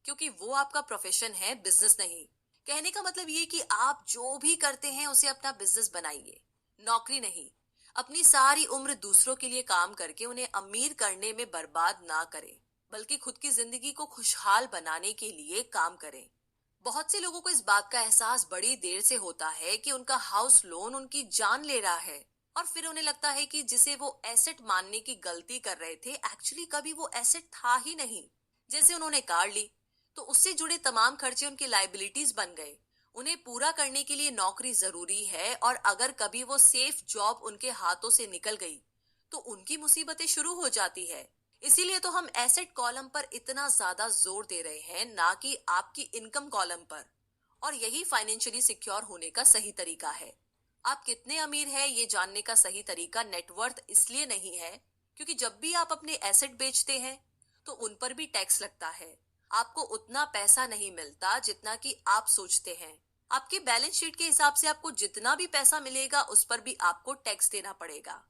क्योंकि वो आपका प्रोफेशन है, बिजनेस नहीं। कहने का मतलब ये कि आप जो भी करते हैं उसे अपना बिजनेस बनाइए, नौकरी नहीं। अपनी सारी उम्र दूसरों के लिए काम करके उन्हें अमीर करने में बर्बाद ना करें, बल्कि खुद की जिंदगी को खुशहाल बनाने के लिए काम करें। बहुत से लोगों को इस बात का एहसास बड़ी देर से होता है कि उनका हाउस लोन उनकी जान ले रहा है, और फिर उन्हें लगता है कि जिसे वो एसेट मानने की गलती कर रहे थे, एक्चुअली कभी वो एसेट था ही नहीं। जैसे उन्होंने कार ली तो उससे जुड़े तमाम खर्चे उनकी लाइबिलिटीज बन गए। उन्हें पूरा करने के लिए नौकरी जरूरी है, और अगर कभी वो सेफ जॉब उनके हाथों से निकल गई तो उनकी मुसीबतें शुरू हो जाती है। इसीलिए तो हम एसेट कॉलम पर इतना ज्यादा जोर दे रहे हैं, ना कि आपकी इनकम कॉलम पर। और यही फाइनेंशियली सिक्योर होने का सही तरीका है। आप कितने अमीर हैं ये जानने का सही तरीका नेटवर्थ इसलिए नहीं है, क्योंकि जब भी आप अपने एसेट बेचते हैं तो उन पर भी टैक्स लगता है। आपको उतना पैसा नहीं मिलता जितना कि आप सोचते हैं। आपके बैलेंस शीट के हिसाब से आपको जितना भी पैसा मिलेगा उस पर भी आपको टैक्स देना पड़ेगा।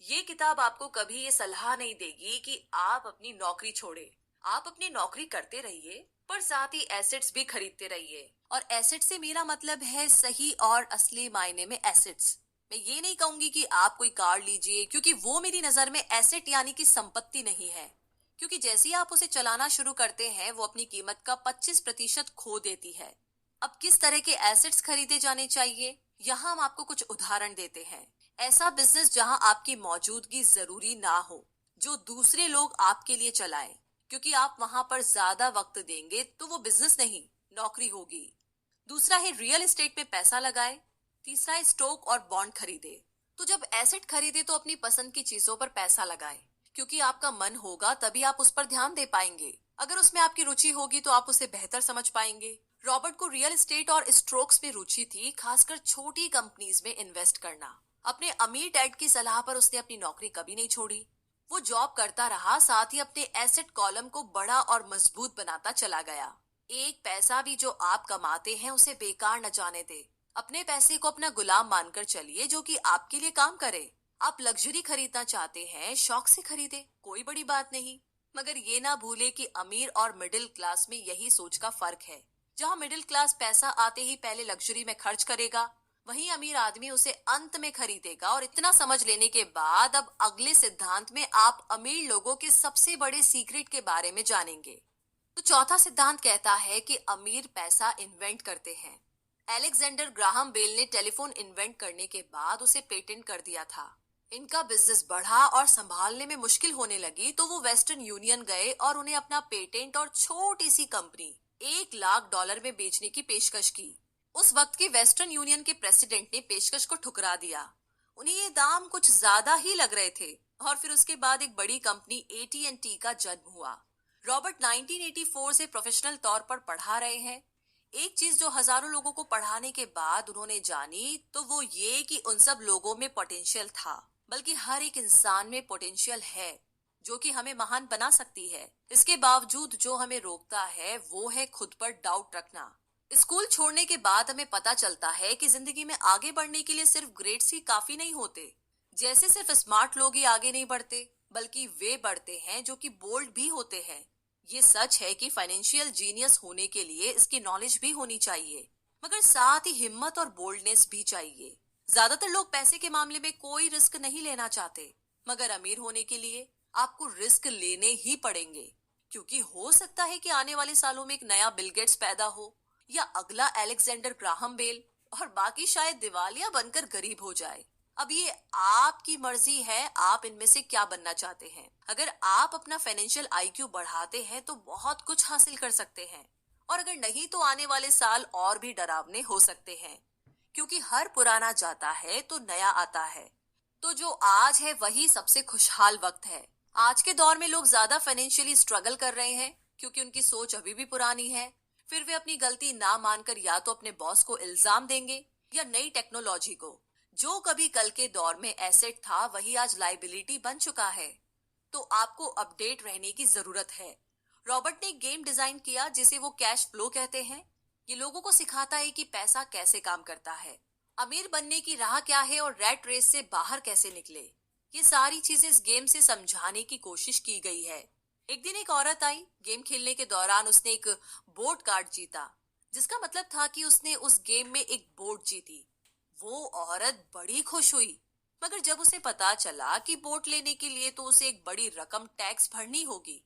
ये किताब आपको कभी ये सलाह नहीं देगी कि आप अपनी नौकरी छोड़े। आप अपनी नौकरी करते रहिए, पर साथ ही एसेट्स भी खरीदते रहिए। और एसेट से मेरा मतलब है सही और असली मायने में एसेट्स। मैं ये नहीं कहूंगी कि आप कोई कार लीजिए, क्योंकि वो मेरी नजर में एसेट यानी कि संपत्ति नहीं है। क्योंकि जैसे ही आप उसे चलाना शुरू करते हैं वो अपनी कीमत का 25% खो देती है। अब किस तरह के एसेट्स खरीदे जाने चाहिए, यहाँ हम आपको कुछ उदाहरण देते हैं। ऐसा बिजनेस जहाँ आपकी मौजूदगी जरूरी ना हो, जो दूसरे लोग आपके लिए चलाएं, क्योंकि आप वहां पर ज्यादा वक्त देंगे तो वो बिजनेस नहीं, नौकरी होगी। दूसरा है रियल एस्टेट पे पैसा लगाए। तीसरा है स्टॉक और बॉन्ड खरीदे। तो जब एसेट खरीदे तो अपनी पसंद की चीजों पर पैसा लगाए, क्योंकि आपका मन होगा तभी आप उस पर ध्यान दे पाएंगे। अगर उसमें आपकी रुचि होगी तो आप उसे बेहतर समझ पाएंगे। रॉबर्ट को रियल एस्टेट और स्ट्रोक्स में रुचि थी, खासकर छोटी कंपनीज में इन्वेस्ट करना। अपने अमीर डैड की सलाह पर उसने अपनी नौकरी कभी नहीं छोड़ी। वो जॉब करता रहा, साथ ही अपने एसेट कॉलम को बड़ा और मजबूत बनाता चला गया। एक पैसा भी जो आप कमाते हैं उसे बेकार न जाने दे। अपने पैसे को अपना गुलाम मानकर चलिए, जो कि आपके लिए काम करे। आप लग्जरी खरीदना चाहते हैं, शौक से खरीदे, कोई बड़ी बात नहीं। मगर ये ना भूले कि अमीर और मिडिल क्लास में यही सोच का फर्क है। जहाँ मिडिल क्लास पैसा आते ही पहले लग्जरी में खर्च करेगा, वहीं अमीर आदमी उसे अंत में खरीदेगा। और इतना समझ लेने के बाद अब अगले सिद्धांत में आप अमीर लोगों के सबसे बड़े सीक्रेट के बारे में जानेंगे। तो चौथा सिद्धांत कहता है कि अमीर पैसा इन्वेंट करते हैं। अलेक्जेंडर ग्राहम बेल ने टेलीफोन इन्वेंट करने के बाद उसे पेटेंट कर दिया था। इनका बिजनेस बढ़ा और संभालने में मुश्किल होने लगी तो वो वेस्टर्न यूनियन गए और उन्हें अपना पेटेंट और छोटी सी कंपनी $1 लाख में बेचने की पेशकश की। उस वक्त के वेस्टर्न यूनियन के प्रेसिडेंट ने पेशकश को ठुकरा दिया। उन्हें ये दाम कुछ ज्यादा ही लग रहे थे और फिर उसके बाद एक बड़ी कंपनी AT&T का जन्म हुआ। रॉबर्ट 1984 से प्रोफेशनल तौर पर पढ़ा रहे हैं। एक चीज जो हजारों लोगों को पढ़ाने के बाद उन्होंने जानी तो वो ये कि उन सब लोगों में पोटेंशियल था, बल्कि हर एक इंसान में पोटेंशियल है जो कि हमें महान बना सकती है। इसके बावजूद जो हमें रोकता है वो है खुद पर डाउट रखना। स्कूल छोड़ने के बाद हमें पता चलता है कि जिंदगी में आगे बढ़ने के लिए सिर्फ ग्रेड्स ही काफी नहीं होते। जैसे सिर्फ स्मार्ट लोग ही आगे नहीं बढ़ते, बल्कि वे बढ़ते हैं जो कि बोल्ड भी होते हैं। ये सच है कि फाइनेंशियल जीनियस होने के लिए इसकी नॉलेज भी होनी चाहिए, मगर साथ ही हिम्मत और बोल्डनेस भी चाहिए। ज्यादातर लोग पैसे के मामले में कोई रिस्क नहीं लेना चाहते, मगर अमीर होने के लिए आपको रिस्क लेने ही पड़ेंगे, क्योंकि हो सकता है कि आने वाले सालों में एक नया बिल गेट्स पैदा हो या अगला अलेक्जेंडर ग्राहम बेल, और बाकी शायद दिवालिया बनकर गरीब हो जाए। अब ये आपकी मर्जी है, आप इनमें से क्या बनना चाहते हैं। अगर आप अपना फाइनेंशियल IQ बढ़ाते हैं तो बहुत कुछ हासिल कर सकते हैं, और अगर नहीं तो आने वाले साल और भी डरावने हो सकते हैं, क्योंकि हर पुराना जाता है तो नया आता है। तो जो आज है वही सबसे खुशहाल वक्त है। आज के दौर में लोग ज्यादा फाइनेंशियली स्ट्रगल कर रहे हैं क्योंकि उनकी सोच अभी भी पुरानी है। फिर वे अपनी गलती ना मानकर या तो अपने बॉस को इल्जाम देंगे या नई टेक्नोलॉजी को। जो कभी कल के दौर में एसेट था वही आज लाइबिलिटी बन चुका है। तो आपको अपडेट रहने की जरूरत है। रॉबर्ट ने एक गेम डिजाइन किया जिसे वो कैश फ्लो कहते हैं। ये लोगों को सिखाता है कि पैसा कैसे काम करता है, अमीर बनने की राह क्या है और रैट रेस से बाहर कैसे निकले। ये सारी चीजें इस गेम से समझाने की कोशिश की गई है। एक दिन एक औरत आई। गेम खेलने के दौरान उसने एक बोर्ड कार्ड जीता, जिसका मतलब था कि उसने उस गेम में एक बोर्ड जीती। वो औरत बड़ी खुश हुई, मगर जब उसे पता चला कि बोट लेने के लिए तो उसे एक बड़ी रकम टैक्स भरनी होगी,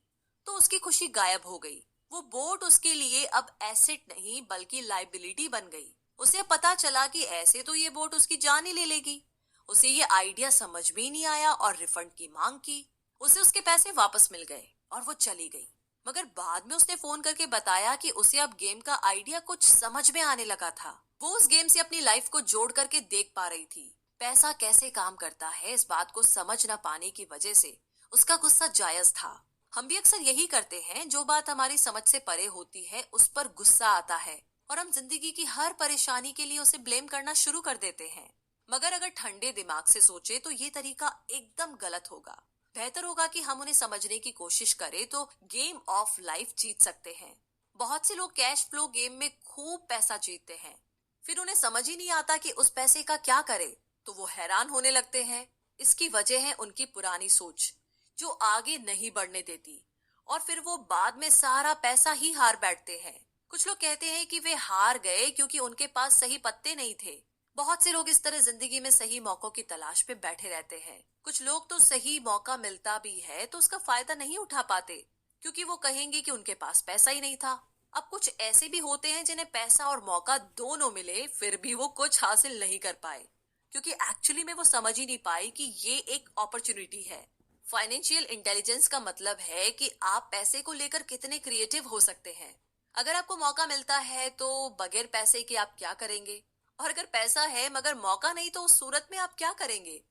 तो उसकी खुशी गायब हो गई। वो बोट उसके लिए अब एसेट नहीं बल्कि लाइबिलिटी बन गई। उसे पता चला कि ऐसे तो ये बोट उसकी जान ही ले लेगी। उसे ये आइडिया समझ में ही नहीं आया और रिफंड की मांग की। उसे उसके पैसे वापस मिल गए और वो चली गई। मगर बाद में उसने फोन करके बताया कि उसे अब गेम का आइडिया कुछ समझ में आने लगा था। वो उस गेम से अपनी लाइफ को जोड़ करके देख पा रही थी। पैसा कैसे काम करता है, इस बात को समझ न पाने की वजह से उसका गुस्सा जायज था। हम भी अक्सर यही करते हैं, जो बात हमारी समझ से परे होती है उस पर गुस्सा आता है और हम जिंदगी की हर परेशानी के लिए उसे ब्लेम करना शुरू कर देते हैं। मगर अगर ठंडे दिमाग से सोचे तो ये तरीका एकदम गलत होगा। बेहतर होगा कि हम उन्हें समझने की कोशिश करें तो गेम ऑफ लाइफ जीत सकते हैं। बहुत से लोग कैश फ्लो गेम में खूब पैसा जीतते हैं, फिर उन्हें समझ ही नहीं आता कि उस पैसे का क्या करे, तो वो हैरान होने लगते हैं। इसकी वजह है उनकी पुरानी सोच, जो आगे नहीं बढ़ने देती, और फिर वो बाद में सारा पैसा ही हार बैठते हैं। कुछ लोग कहते हैं कि वे हार गए क्योंकि उनके पास सही पत्ते नहीं थे। बहुत से लोग इस तरह जिंदगी में सही मौकों की तलाश पे बैठे रहते हैं। कुछ लोग तो सही मौका मिलता भी है तो उसका फायदा नहीं उठा पाते, क्योंकि वो कहेंगे कि उनके पास पैसा ही नहीं था। अब कुछ ऐसे भी होते हैं जिन्हें पैसा और मौका दोनों मिले फिर भी वो कुछ हासिल नहीं कर पाए, क्योंकि एक्चुअली में वो समझ ही नहीं पाए कि ये एक अपॉर्चुनिटी है। फाइनेंशियल इंटेलिजेंस का मतलब है कि आप पैसे को लेकर कितने क्रिएटिव हो सकते हैं। अगर आपको मौका मिलता है तो बगैर पैसे के आप क्या करेंगे, और अगर पैसा है मगर मौका नहीं तो उस सूरत में आप क्या करेंगे।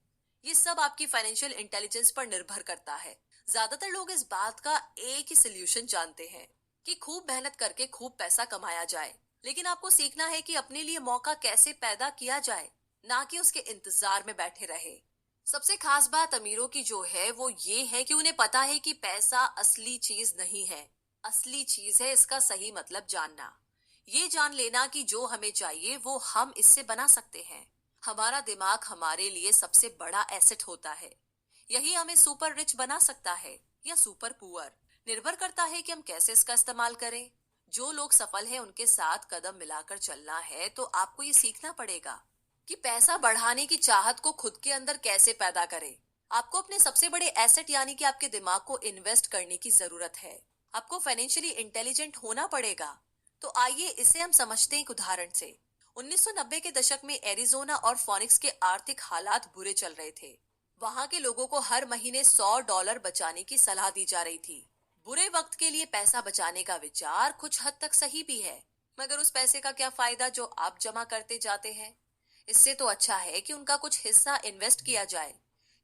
ये सब आपकी फाइनेंशियल इंटेलिजेंस पर निर्भर करता है। ज्यादातर लोग इस बात का एक ही सोल्यूशन जानते हैं कि खूब मेहनत करके खूब पैसा कमाया जाए, लेकिन आपको सीखना है कि अपने लिए मौका कैसे पैदा किया जाए, ना कि उसके इंतजार में बैठे रहे। सबसे खास बात अमीरों की जो है वो ये है कि उन्हें पता है कि पैसा असली चीज नहीं है। असली चीज है इसका सही मतलब जानना। ये जान लेना कि जो हमें चाहिए वो हम इससे बना सकते हैं। हमारा दिमाग हमारे लिए सबसे बड़ा एसेट होता है। यही हमें सुपर रिच बना सकता है या सुपर पुअर। निर्भर करता है कि हम कैसे इसका इस्तेमाल करें। जो लोग सफल हैं उनके साथ कदम मिलाकर चलना है तो आपको ये सीखना पड़ेगा कि पैसा बढ़ाने की चाहत को खुद के अंदर कैसे पैदा करें। आपको अपने सबसे बड़े एसेट यानी कि आपके दिमाग को इन्वेस्ट करने की जरूरत है। आपको फाइनेंशियली इंटेलिजेंट होना पड़ेगा। तो आइए इसे हम समझते हैं एक उदाहरण से। 1990 के दशक में एरिजोना और फोनिक्स के आर्थिक हालात बुरे चल रहे थे। वहां के लोगों को हर महीने $100 बचाने की सलाह दी जा रही थी। बुरे वक्त के लिए पैसा बचाने का विचार कुछ हद तक सही भी है, मगर उस पैसे का क्या फायदा जो आप जमा करते जाते हैं। इससे तो अच्छा है कि उनका कुछ हिस्सा इन्वेस्ट किया जाए,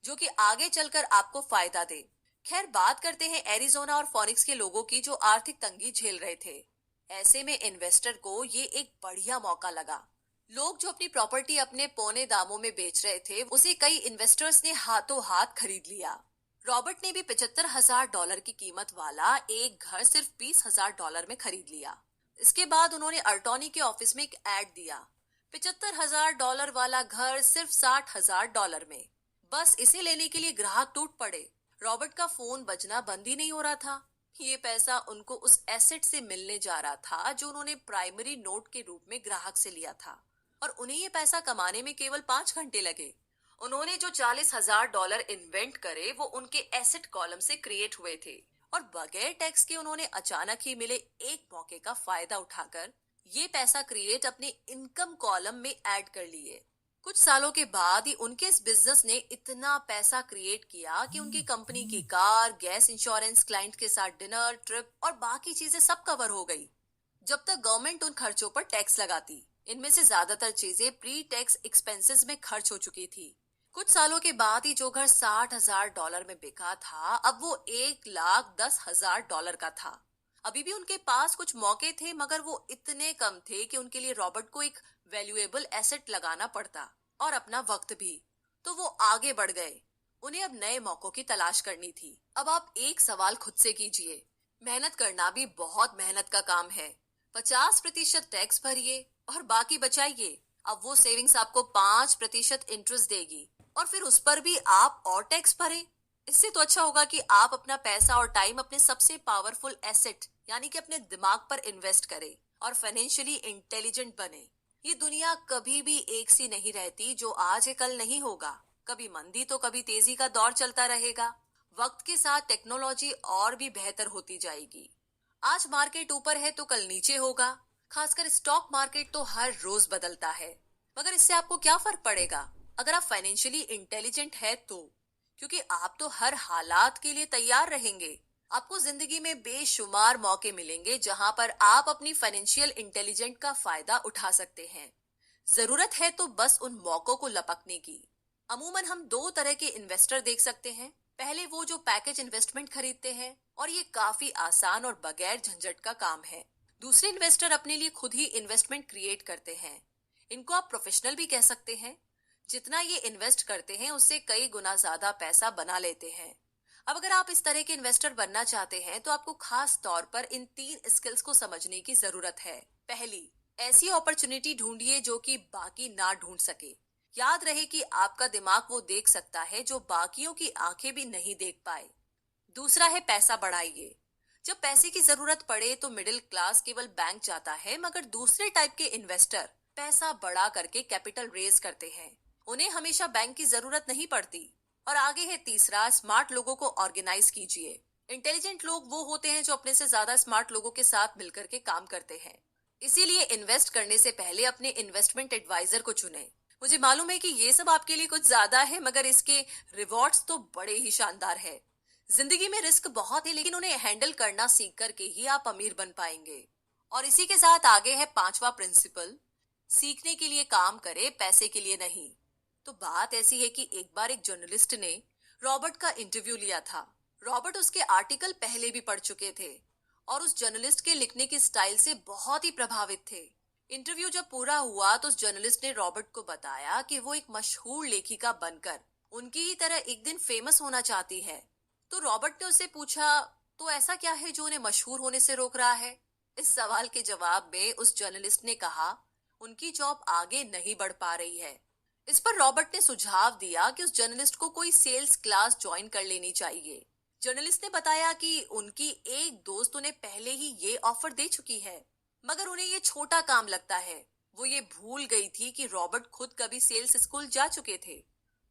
जो कि आगे चलकर आपको फायदा दे। खैर, बात करते हैं एरिजोना और फोनिक्स के लोगों की जो आर्थिक तंगी झेल रहे थे। ऐसे में इन्वेस्टर को ये एक बढ़िया मौका लगा। लोग जो अपनी प्रॉपर्टी अपने पौने दामों में बेच रहे थे, उसे कई इन्वेस्टर्स ने हाथों हाथ खरीद लिया। रॉबर्ट ने भी $75,000 की कीमत वाला एक घर सिर्फ $20,000 में खरीद लिया। इसके बाद उन्होंने अर्टोनी के ऑफिस में एक ऐड दिया, $75,000 वाला घर सिर्फ $60,000 में। बस इसे लेने के लिए ग्राहक टूट पड़े। रॉबर्ट का फोन बजना बंद ही नहीं हो रहा था। ये पैसा उनको उस एसेट से मिलने जा रहा था जो उन्होंने प्राइमरी नोट के रूप में ग्राहक से लिया था, और उन्हें ये पैसा कमाने में केवल 5 घंटे लगे। उन्होंने जो $40,000 इन्वेंट करे वो उनके एसेट कॉलम से क्रिएट हुए थे, और बगैर टैक्स के उन्होंने अचानक ही मिले एक मौके का फायदा उठाकर ये पैसा क्रिएट अपने इनकम कॉलम में ऐड कर लिए। कुछ सालों के बाद ही उनके इस बिजनेस ने इतना पैसा क्रिएट किया कि उनकी कंपनी की कार, गैस इंश्योरेंस, क्लाइंट के साथ डिनर, ट्रिप और बाकी चीजें सब कवर हो गई, जब तक गवर्नमेंट उन खर्चों पर टैक्स लगाती। इनमें से ज्यादातर चीजें प्री टैक्स एक्सपेंसेस में खर्च हो चुकी थी। कुछ सालों के बाद ही जो घर $60,000 में बिका था, अब वो $1,10,000 का था। अभी भी उनके पास कुछ मौके थे, मगर वो इतने कम थे कि उनके लिए रॉबर्ट को एक वैल्यूएबल एसेट लगाना पड़ता, और अपना वक्त भी। तो वो आगे बढ़ गए। उन्हें अब नए मौकों की तलाश करनी थी। अब आप एक सवाल खुद से कीजिए, मेहनत करना भी बहुत मेहनत का काम है। 50% टैक्स भरिए और बाकी बचाइए। अब वो सेविंग्स आपको 5% इंटरेस्ट देगी, और फिर उस पर भी आप और टैक्स भरे। इससे तो अच्छा होगा कि आप अपना पैसा और टाइम अपने सबसे पावरफुल एसेट यानी कि अपने दिमाग पर इन्वेस्ट करें और फाइनेंशियली इंटेलिजेंट बने। ये दुनिया कभी भी एक सी नहीं रहती। जो आज है कल नहीं होगा। कभी मंदी तो कभी तेजी का दौर चलता रहेगा। वक्त के साथ टेक्नोलॉजी और भी बेहतर होती जाएगी। आज मार्केट ऊपर है तो कल नीचे होगा। खासकर स्टॉक मार्केट तो हर रोज बदलता है। मगर इससे आपको क्या फर्क पड़ेगा अगर आप फाइनेंशियली इंटेलिजेंट है तो, क्योंकि आप तो हर हालात के लिए तैयार रहेंगे। आपको जिंदगी में बेशुमार मौके मिलेंगे जहां पर आप अपनी फाइनेंशियल इंटेलिजेंट का फायदा उठा सकते हैं। जरूरत है तो बस उन मौकों को लपकने की। अमूमन हम दो तरह के इन्वेस्टर देख सकते हैं। पहले वो जो पैकेज इन्वेस्टमेंट खरीदते हैं, और ये काफी आसान और बगैर झंझट का काम है। दूसरे इन्वेस्टर अपने लिए खुद ही इन्वेस्टमेंट क्रिएट करते हैं। इनको आप प्रोफेशनल भी कह सकते हैं। जितना ये इन्वेस्ट करते हैं उससे कई गुना ज्यादा पैसा बना लेते हैं। अब अगर आप इस तरह के इन्वेस्टर बनना चाहते हैं तो आपको खास तौर पर इन 3 स्किल्स को समझने की जरूरत है। पहली, ऐसी अपॉर्चुनिटी ढूंढिए जो कि बाकी ना ढूंढ सके। याद रहे कि आपका दिमाग वो देख सकता है जो बाकियों की आंखें भी नहीं देख पाए। दूसरा है, पैसा बढ़ाइए। जब पैसे की जरूरत पड़े तो मिडिल क्लास केवल बैंक जाता है, मगर दूसरे टाइप के इन्वेस्टर पैसा बढ़ा करके कैपिटल रेज करते हैं। उन्हें हमेशा बैंक की जरूरत नहीं पड़ती। और आगे है तीसरा, स्मार्ट लोगों को ऑर्गेनाइज कीजिए। इंटेलिजेंट लोग वो होते हैं जो अपने से ज्यादा स्मार्ट लोगों के साथ मिलकर के काम करते हैं। इसीलिए इन्वेस्ट करने से पहले अपने इन्वेस्टमेंट एडवाइजर को चुने। मुझे मालूम है कि ये सब आपके लिए कुछ ज्यादा है, मगर इसके रिवॉर्ड्स तो बड़े ही शानदार है। जिंदगी में रिस्क बहुत है, लेकिन उन्हें हैंडल करना सीख करके ही आप अमीर बन पाएंगे। और इसी के साथ आगे है 5वां प्रिंसिपल, सीखने के लिए काम करे, पैसे के लिए नहीं। तो बात ऐसी है कि एक बार एक जर्नलिस्ट ने रॉबर्ट का इंटरव्यू लिया था। रॉबर्ट उसके आर्टिकल पहले भी पढ़ चुके थे और उस जर्नलिस्ट के लिखने की स्टाइल से बहुत ही प्रभावित थे। इंटरव्यू जब पूरा हुआ तो उस जर्नलिस्ट ने रॉबर्ट को बताया कि वो एक मशहूर लेखिका बनकर उनकी ही तरह एक दिन फेमस होना चाहती है। तो रॉबर्ट ने उससे पूछा, तो ऐसा क्या है जो उन्हें मशहूर होने से रोक रहा है? इस सवाल के जवाब में उस जर्नलिस्ट ने कहा, उनकी जॉब आगे नहीं बढ़ पा रही है। इस पर रॉबर्ट ने सुझाव दिया कि उस जर्नलिस्ट को कोई सेल्स क्लास ज्वाइन कर लेनी चाहिए। जर्नलिस्ट ने बताया कि उनकी एक दोस्त उन्हें पहले ही ये ऑफर दे चुकी है, मगर उन्हें ये छोटा काम लगता है। वो ये भूल गई थी कि रॉबर्ट खुद कभी सेल्स स्कूल जा चुके थे।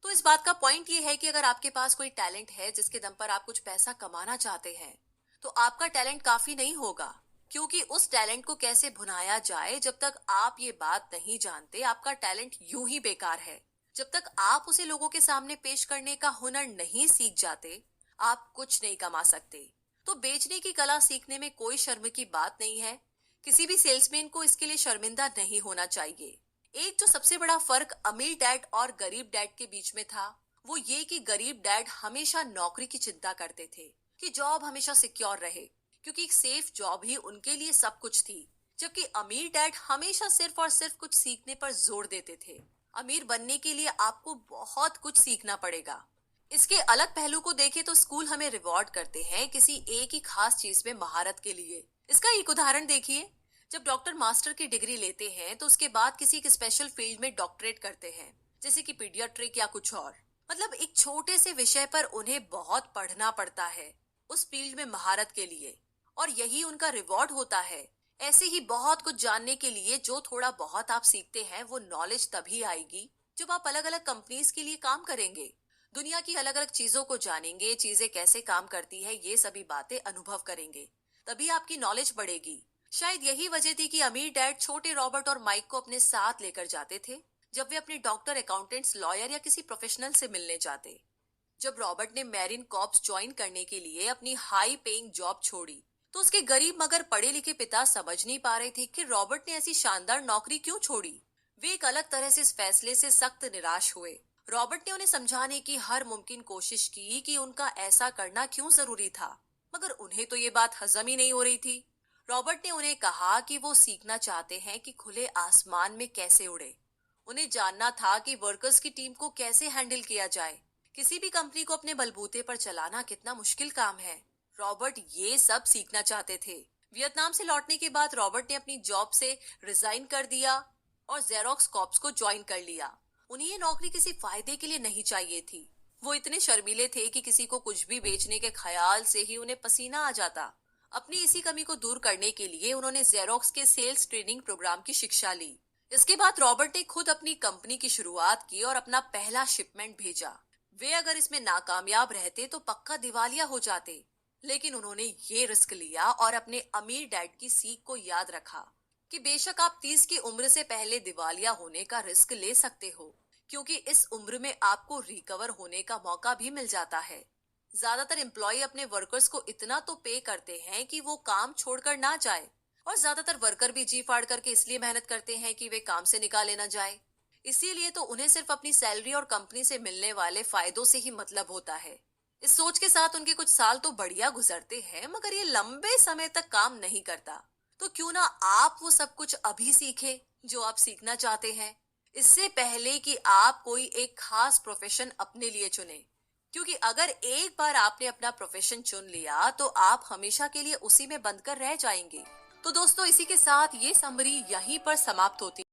तो इस बात का पॉइंट ये है कि अगर आपके पास कोई टैलेंट है जिसके दम पर आप कुछ पैसा कमाना चाहते हैं, तो आपका टैलेंट काफी नहीं होगा, क्योंकि उस टैलेंट को कैसे भुनाया जाए, जब तक आप ये बात नहीं जानते, आपका टैलेंट यूं ही बेकार है। जब तक आप उसे लोगों के सामने पेश करने का हुनर नहीं सीख जाते, आप कुछ नहीं कमा सकते। तो बेचने की कला सीखने में कोई शर्म की बात नहीं है। किसी भी सेल्समैन को इसके लिए शर्मिंदा नहीं होना चाहिए। एक जो सबसे बड़ा फर्क अमीर डैड और गरीब डैड के बीच में था, वो ये कि गरीब डैड हमेशा नौकरी की चिंता करते थे कि जॉब हमेशा सिक्योर रहे, क्योंकि एक सेफ जॉब ही उनके लिए सब कुछ थी। जबकि अमीर डैड हमेशा सिर्फ और सिर्फ कुछ सीखने पर जोर देते थे। अमीर बनने के लिए आपको बहुत कुछ सीखना पड़ेगा। इसके अलग पहलू को देखें तो स्कूल हमें रिवॉर्ड करते हैं किसी एक ही खास चीज में महारत के लिए। इसका एक उदाहरण देखिए। जब डॉक्टर मास्टर की डिग्री लेते हैं तो उसके बाद किसी एक स्पेशल फील्ड में डॉक्टरेट करते हैं, जैसे कि पीडियाट्रिक या कुछ और। मतलब एक छोटे से विषय पर उन्हें बहुत पढ़ना पड़ता है उस फील्ड में महारत के लिए, और यही उनका रिवॉर्ड होता है। ऐसे ही बहुत कुछ जानने के लिए जो थोड़ा बहुत आप सीखते हैं, वो नॉलेज तभी आएगी जब आप अलग अलग कंपनीज के लिए काम करेंगे, दुनिया की अलग अलग चीजों को जानेंगे, चीजें कैसे काम करती है, ये सभी बातें अनुभव करेंगे। तभी आपकी नॉलेज बढ़ेगी। शायद यही वजह थी कि अमीर डैड छोटे रॉबर्ट और माइक को अपने साथ लेकर जाते थे जब वे अपने डॉक्टर, अकाउंटेंट्स, लॉयर या किसी प्रोफेशनल से मिलने जाते। जब रॉबर्ट ने मैरिन कॉर्प्स ज्वाइन करने के लिए अपनी हाई पेइंग जॉब छोड़ी, तो उसके गरीब मगर पढ़े लिखे पिता समझ नहीं पा रहे थे कि रॉबर्ट ने ऐसी शानदार नौकरी क्यों छोड़ी। वे एक अलग तरह से इस फैसले से सख्त निराश हुए। रॉबर्ट ने उन्हें समझाने की हर मुमकिन कोशिश की कि उनका ऐसा करना क्यों जरूरी था, मगर उन्हें तो ये बात हजम ही नहीं हो रही थी। रॉबर्ट ने उन्हें कहा कि वो सीखना चाहते हैं कि खुले आसमान में कैसे उड़े। उन्हें जानना था कि वर्कर्स की टीम को कैसे हैंडल किया जाए। किसी भी कंपनी को अपने बलबूते पर चलाना कितना मुश्किल काम है। रॉबर्ट ये सब सीखना चाहते थे। वियतनाम से लौटने के बाद रॉबर्ट ने अपनी जॉब से रिजाइन कर दिया और जेरोक्स कॉर्प्स को ज्वाइन कर लिया। उन्हें ये नौकरी किसी फायदे के लिए नहीं चाहिए थी। वो इतने शर्मीले थे कि किसी को कुछ भी बेचने के ख्याल से ही उन्हें पसीना आ जाता। अपनी इसी कमी को दूर करने के लिए उन्होंने जेरोक्स के सेल्स ट्रेनिंग प्रोग्राम की शिक्षा ली। इसके बाद रॉबर्ट ने खुद अपनी कंपनी की शुरुआत की और अपना पहला शिपमेंट भेजा। वे अगर इसमें नाकामयाब रहते तो पक्का दिवालिया हो जाते, लेकिन उन्होंने ये रिस्क लिया और अपने अमीर डैड की सीख को याद रखा कि बेशक आप 30 की उम्र से पहले दिवालिया होने का रिस्क ले सकते हो, क्योंकि इस उम्र में आपको रिकवर होने का मौका भी मिल जाता है। ज्यादातर एम्प्लॉय अपने वर्कर्स को इतना तो पे करते हैं कि वो काम छोड़कर ना जाए, और ज्यादातर वर्कर भी जी फाड़ करके इसलिए मेहनत करते हैं कि वे काम से निकाले ना जाए। इसीलिए तो उन्हें सिर्फ अपनी सैलरी और कंपनी से मिलने वाले फायदों से ही मतलब होता है। इस सोच के साथ उनके कुछ साल तो बढ़िया गुजरते हैं, मगर ये लंबे समय तक काम नहीं करता। तो क्यों ना आप वो सब कुछ अभी सीखें जो आप सीखना चाहते हैं, इससे पहले कि आप कोई एक खास प्रोफेशन अपने लिए चुने। क्योंकि अगर एक बार आपने अपना प्रोफेशन चुन लिया तो आप हमेशा के लिए उसी में बंद कर रह जाएंगे। तो दोस्तों, इसी के साथ ये समरी यहीं पर समाप्त होती है।